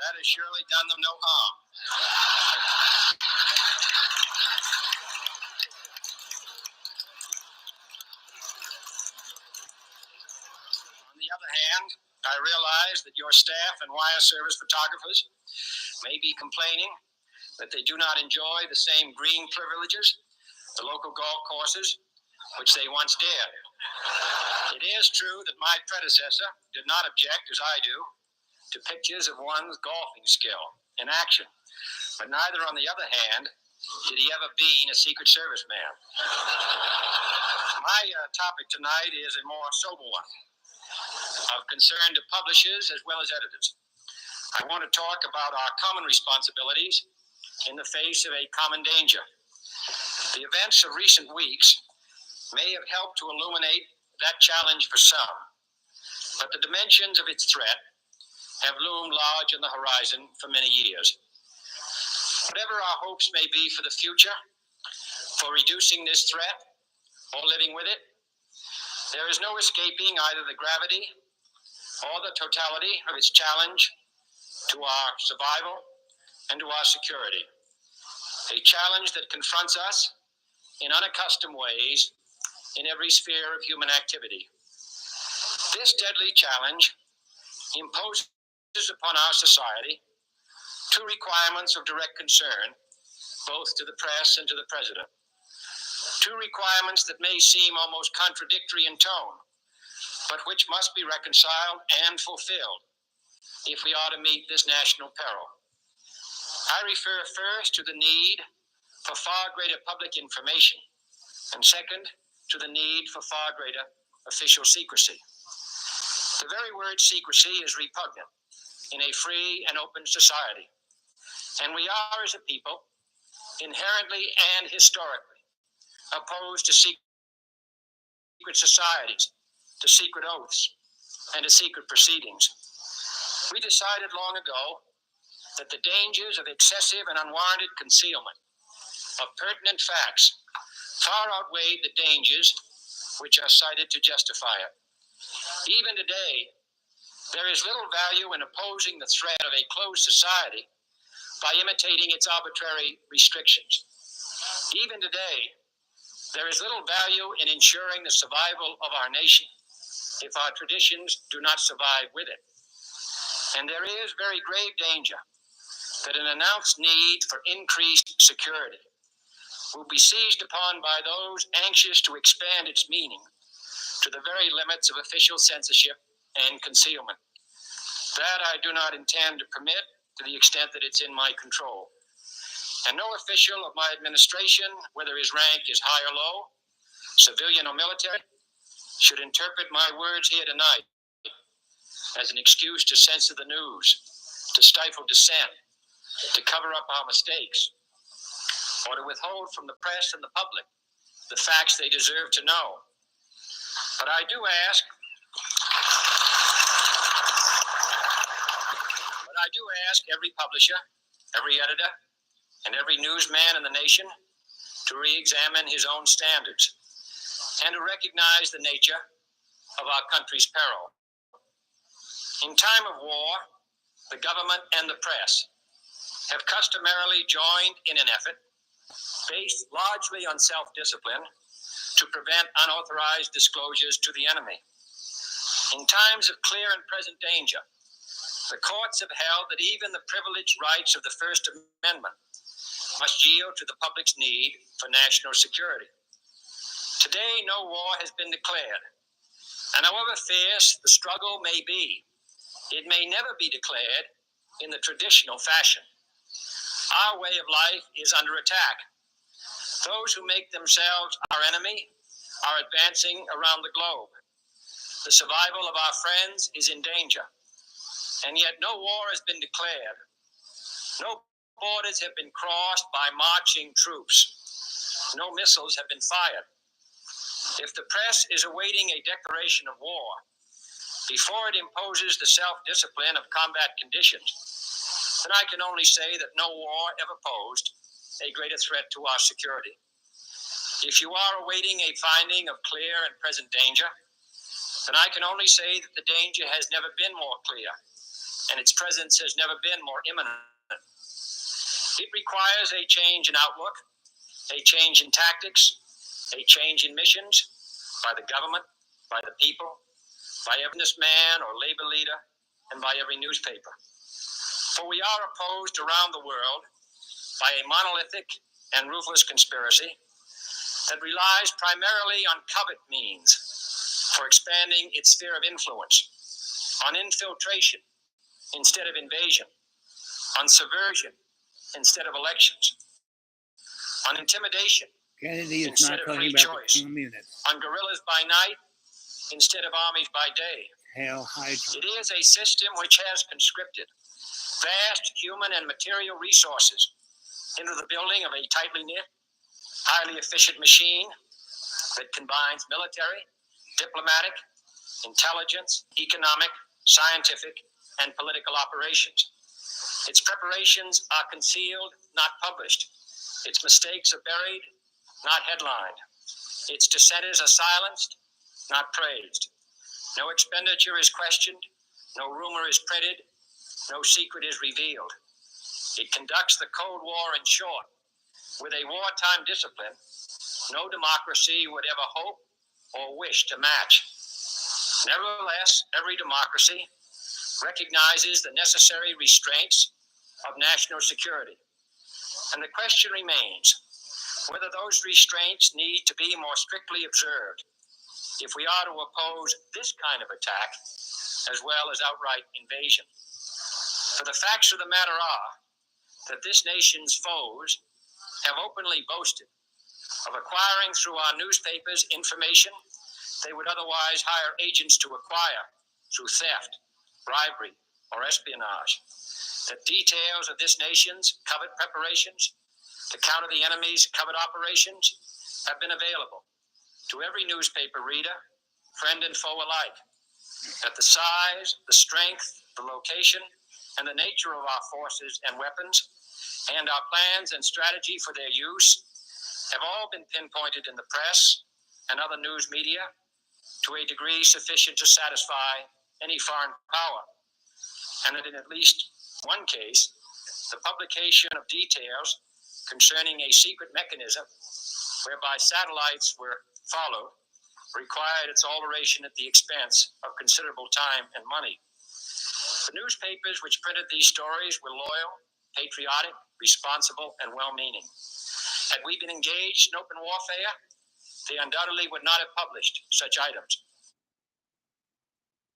that has surely done them no harm. On the other hand, I realize that your staff and wire service photographers may be complaining that they do not enjoy the same green privileges, the local golf courses, which they once did. It is true that my predecessor did not object, as I do, to pictures of one's golfing skill in action, but neither, on the other hand, did he ever be a Secret Service man. My topic tonight is a more sober one, of concern to publishers as well as editors. I want to talk about our common responsibilities in the face of a common danger. The events of recent weeks may have helped to illuminate that challenge for some, but the dimensions of its threat have loomed large on the horizon for many years. Whatever our hopes may be for the future, for reducing this threat or living with it, there is no escaping either the gravity or the totality of its challenge to our survival and to our security. A challenge that confronts us in unaccustomed ways in every sphere of human activity. This deadly challenge imposes upon our society two requirements of direct concern, both to the press and to the president. Two requirements that may seem almost contradictory in tone, but which must be reconciled and fulfilled if we are to meet this national peril. I refer first to the need for far greater public information, and second, to the need for far greater official secrecy. The very word secrecy is repugnant in a free and open society, and we are, as a people, inherently and historically opposed to secret societies, to secret oaths, and to secret proceedings. We decided long ago that the dangers of excessive and unwarranted concealment of pertinent facts far outweighed the dangers which are cited to justify it. Even today, there is little value in opposing the threat of a closed society by imitating its arbitrary restrictions. Even today, there is little value in ensuring the survival of our nation if our traditions do not survive with it. And there is very grave danger that an announced need for increased security will be seized upon by those anxious to expand its meaning to the very limits of official censorship and concealment. That I do not intend to permit to the extent that it's in my control. And no official of my administration, whether his rank is high or low, civilian or military, should interpret my words here tonight as an excuse to censor the news, to stifle dissent, to cover up our mistakes, or to withhold from the press and the public the facts they deserve to know. But I do ask every publisher, every editor, and every newsman in the nation to re-examine his own standards and to recognize the nature of our country's peril. In time of war, the government and the press have customarily joined in an effort based largely on self-discipline to prevent unauthorized disclosures to the enemy. In times of clear and present danger, the courts have held that even the privileged rights of the First Amendment must yield to the public's need for national security. Today, no war has been declared, and however fierce the struggle may be, it may never be declared in the traditional fashion. Our way of life is under attack. Those who make themselves our enemy are advancing around the globe. The survival of our friends is in danger, and yet no war has been declared. No borders have been crossed by marching troops. No missiles have been fired. If the press is awaiting a declaration of war before it imposes the self-discipline of combat conditions, then I can only say that no war ever posed a greater threat to our security. If you are awaiting a finding of clear and present danger, then I can only say that the danger has never been more clear, and its presence has never been more imminent. It requires a change in outlook, a change in tactics, a change in missions by the government, by the people, by every businessman or labor leader, and by every newspaper. For we are opposed around the world by a monolithic and ruthless conspiracy that relies primarily on covert means for expanding its sphere of influence, on infiltration instead of invasion, on subversion instead of elections, on intimidation Kennedy is instead not of talking free about choice, the communists. on guerrillas by night instead of armies by day. Hail Hydra. It is a system which has conscripted vast human and material resources into the building of a tightly knit, highly efficient machine that combines military, diplomatic, intelligence, economic, scientific, and political operations. Its preparations are concealed, not published. Its mistakes are buried, not headlined. Its dissenters are silenced, not praised. No expenditure is questioned, no rumor is printed, no secret is revealed. It conducts the Cold War, in short, with a wartime discipline no democracy would ever hope or wish to match. Nevertheless, every democracy recognizes the necessary restraints of national security. And the question remains whether those restraints need to be more strictly observed if we are to oppose this kind of attack as well as outright invasion. For the facts of the matter are that this nation's foes have openly boasted of acquiring through our newspapers information they would otherwise hire agents to acquire through theft, bribery, or espionage. The details of this nation's covert preparations to counter the enemy's covert operations have been available to every newspaper reader, friend and foe alike. That the size, the strength, the location, and the nature of our forces and weapons, and our plans and strategy for their use, have all been pinpointed in the press and other news media to a degree sufficient to satisfy any foreign power. And that in at least one case, the publication of details concerning a secret mechanism whereby satellites were followed required its alteration at the expense of considerable time and money. The newspapers which printed these stories were loyal, patriotic, responsible, and well-meaning. Had we been engaged in open warfare, they undoubtedly would not have published such items.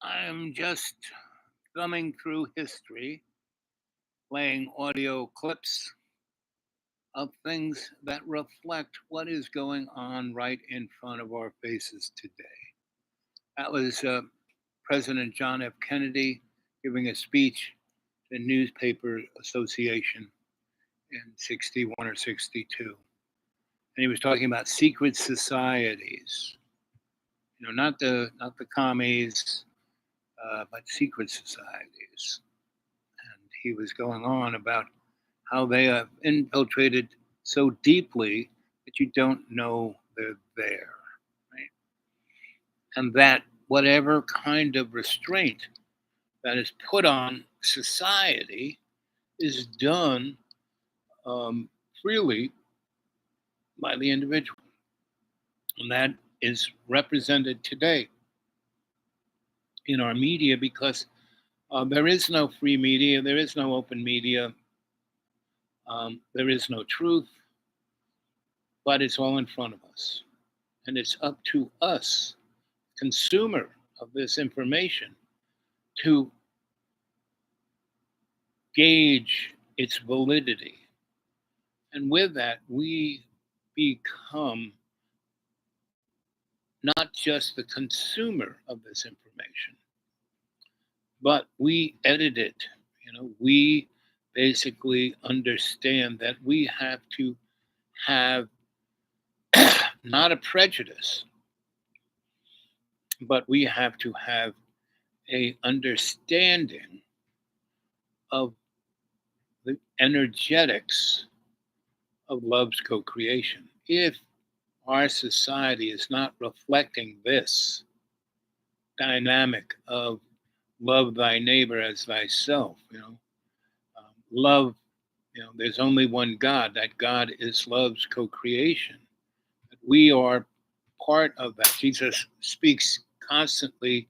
I'm just thumbing through history, playing audio clips of things that reflect what is going on right in front of our faces today. That was President John F. Kennedy giving a speech to the Newspaper Association in 61 or 62. And he was talking about secret societies, not the commies, but secret societies. And he was going on about how they have infiltrated so deeply that you don't know they're there, right? And that whatever kind of restraint that is put on society is done freely by the individual. And that is represented today in our media because there is no free media, there is no open media, there is no truth, but it's all in front of us. And it's up to us, consumer of this information, to gauge its validity. And with that, we become not just the consumer of this information, but we edit it. We basically understand that we have to have not a prejudice, but we have to have a understanding of the energetics of love's co-creation. If our society is not reflecting this dynamic of love thy neighbor as thyself, love, there's only one God. That God is love's co-creation. We are part of that. Jesus speaks constantly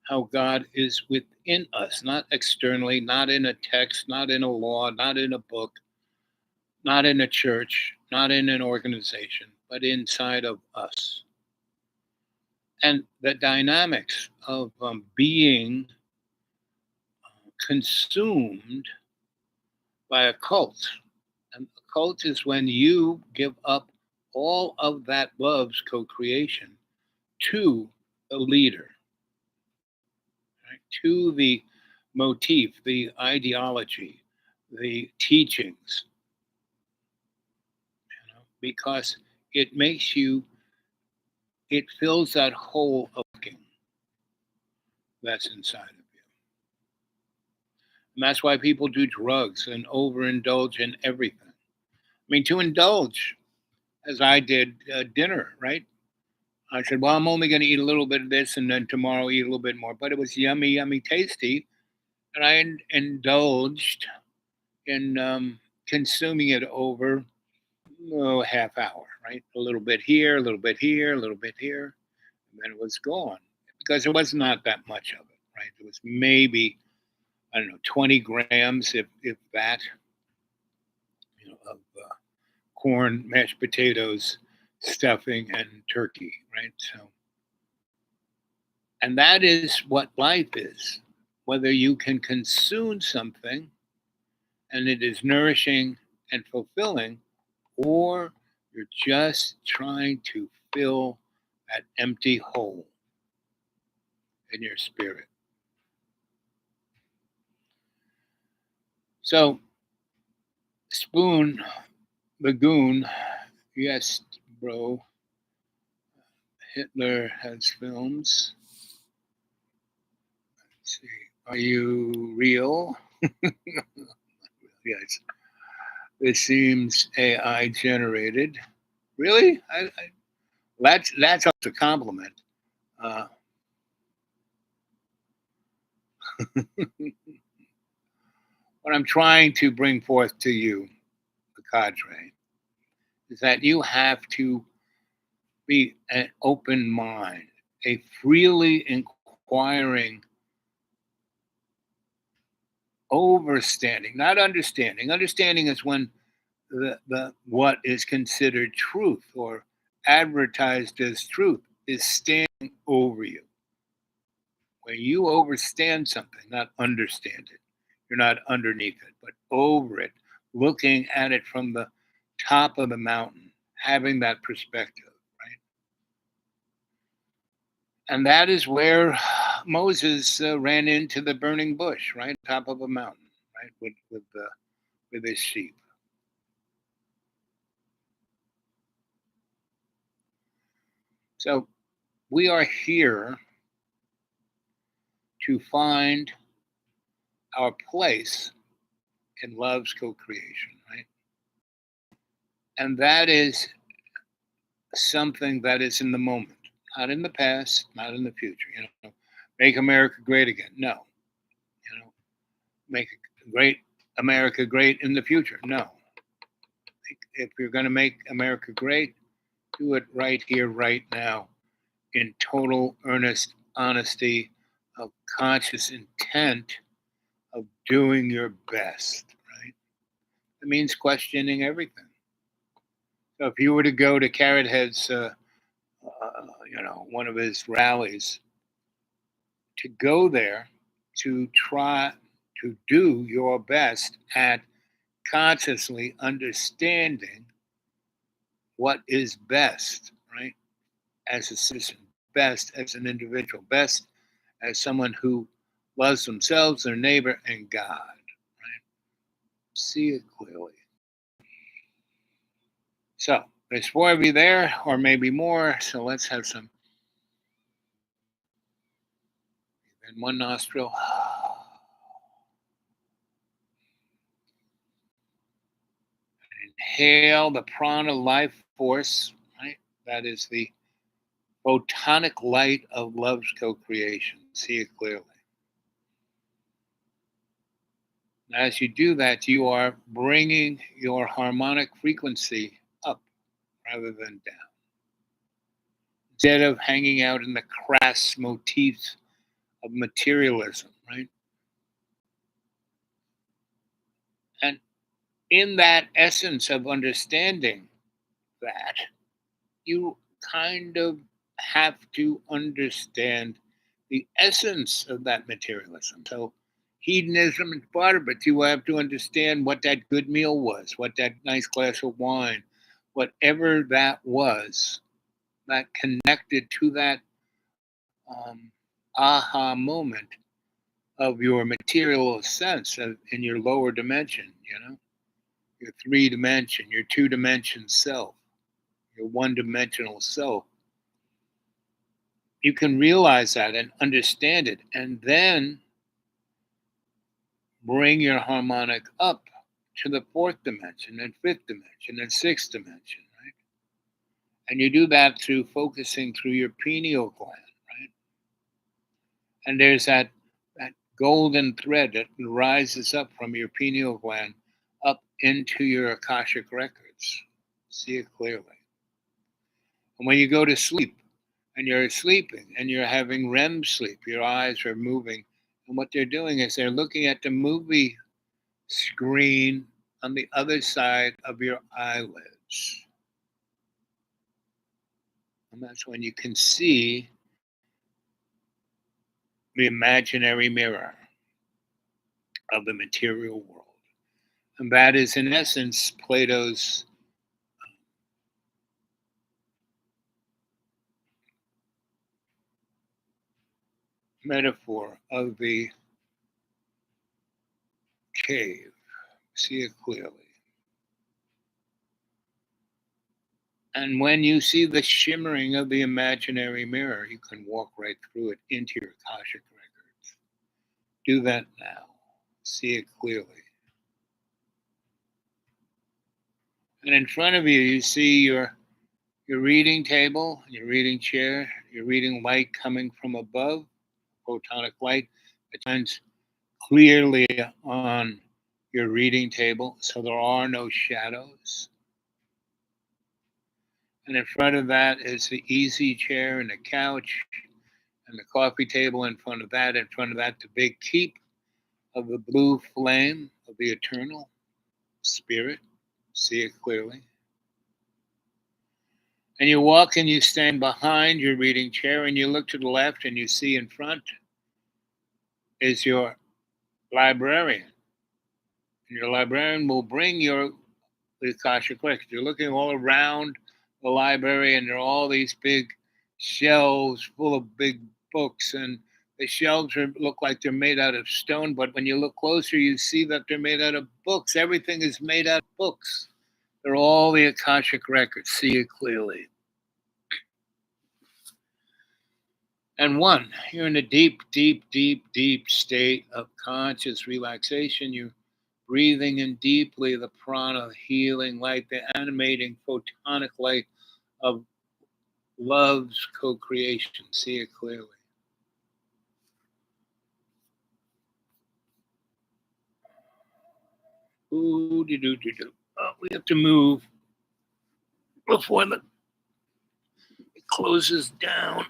how God is within us, not externally, not in a text, not in a law, not in a book, not in a church, not in an organization, but inside of us. And the dynamics of being consumed by a cult. And a cult is when you give up all of that love's co-creation to the leader, right? To the motif, the ideology, the teachings, because it makes you, it fills that hole of looking that's inside of you. And that's why people do drugs and overindulge in everything. I mean, to indulge, as I did dinner, right? I said, well, I'm only going to eat a little bit of this and then tomorrow eat a little bit more. But it was yummy, yummy, tasty. And I indulged in consuming it over a half hour, right? A little bit here, a little bit here, a little bit here. And then it was gone because it was not that much of it, right? It was maybe, 20 grams, if that, of corn, mashed potatoes, stuffing, and turkey, right? So, and that is what life is. Whether you can consume something and it is nourishing and fulfilling, or You're just trying to fill that empty hole in your spirit. So, Spoon, the goon, yes, bro, Hitler has films. Let's see. Are you real? Yes. This seems AI generated. Really? That's a compliment. What I'm trying to bring forth to you, the cadre, is that you have to be an open mind, a freely inquiring, overstanding, not understanding. Understanding is when the what is considered truth or advertised as truth is standing over you. When you overstand something, not understand it, you're not underneath it, but over it, looking at it from the top of the mountain, having that perspective, right? And that is where Moses ran into the burning bush, right, top of a mountain, right, with his sheep. So we are here to find our place in love's co-creation, right? And that is something that is in the moment, not in the past, not in the future. Make America great again. No. Make great America great in the future. No. If you're going to make America great, do it right here, right now, in total earnest honesty of conscious intent of doing your best, right? It means questioning everything. So if you were to go to Carrot Head's, one of his rallies, to go there to try to do your best at consciously understanding what is best, right? As a citizen, best as an individual, best as someone who loves themselves, their neighbor, and God, right? See it clearly. So there's 4 of you there, or maybe more. So let's have some in one nostril. Inhale the prana life force, right? That is the photonic light of love's co-creation. See it clearly. As you do that, you are bringing your harmonic frequency up rather than down. Instead of hanging out in the crass motifs of materialism, right? And in that essence of understanding that, you kind of have to understand the essence of that materialism. So hedonism is part of it. You have to understand what that good meal was, what that nice glass of wine, whatever that was, that connected to that aha moment of your material sense in your lower dimension, your 3 dimension, your 2 dimension self, your 1 dimensional self. You can realize that and understand it, and then bring your harmonic up to the 4th dimension and 5th dimension and 6th dimension, right? And you do that through focusing through your pineal gland, right? And there's that golden thread that rises up from your pineal gland up into your Akashic records. See it clearly. And when you go to sleep and you're sleeping and you're having REM sleep, your eyes are moving. And what they're doing is they're looking at the movie screen on the other side of your eyelids. And that's when you can see the imaginary mirror of the material world. And that is, in essence, Plato's metaphor of the cave. See it clearly. And when you see the shimmering of the imaginary mirror, you can walk right through it into your Akashic records. Do that now. See it clearly. And in front of you, you see your reading table, your reading chair, your reading light coming from above, photonic light that shines clearly on your reading table, so there are no shadows. And in front of that is the easy chair and the couch and the coffee table in front of that. In front of that, the big keep of the blue flame of the eternal spirit. See it clearly. And you walk and you stand behind your reading chair and you look to the left and you see in front is your librarian. And your librarian will bring the Akashic records. You're looking all around the library and there are all these big shelves full of big books, and the shelves look like they're made out of stone, but when you look closer you see that they're made out of books. Everything is made out of books. They're all the Akashic records. See it clearly. And one, you're in a deep, deep, deep, deep state of conscious relaxation. You're breathing in deeply the prana, healing light, the animating photonic light of love's co-creation. See it clearly. Ooh-dee-doo-dee-doo. Oh, we have to move before it closes down.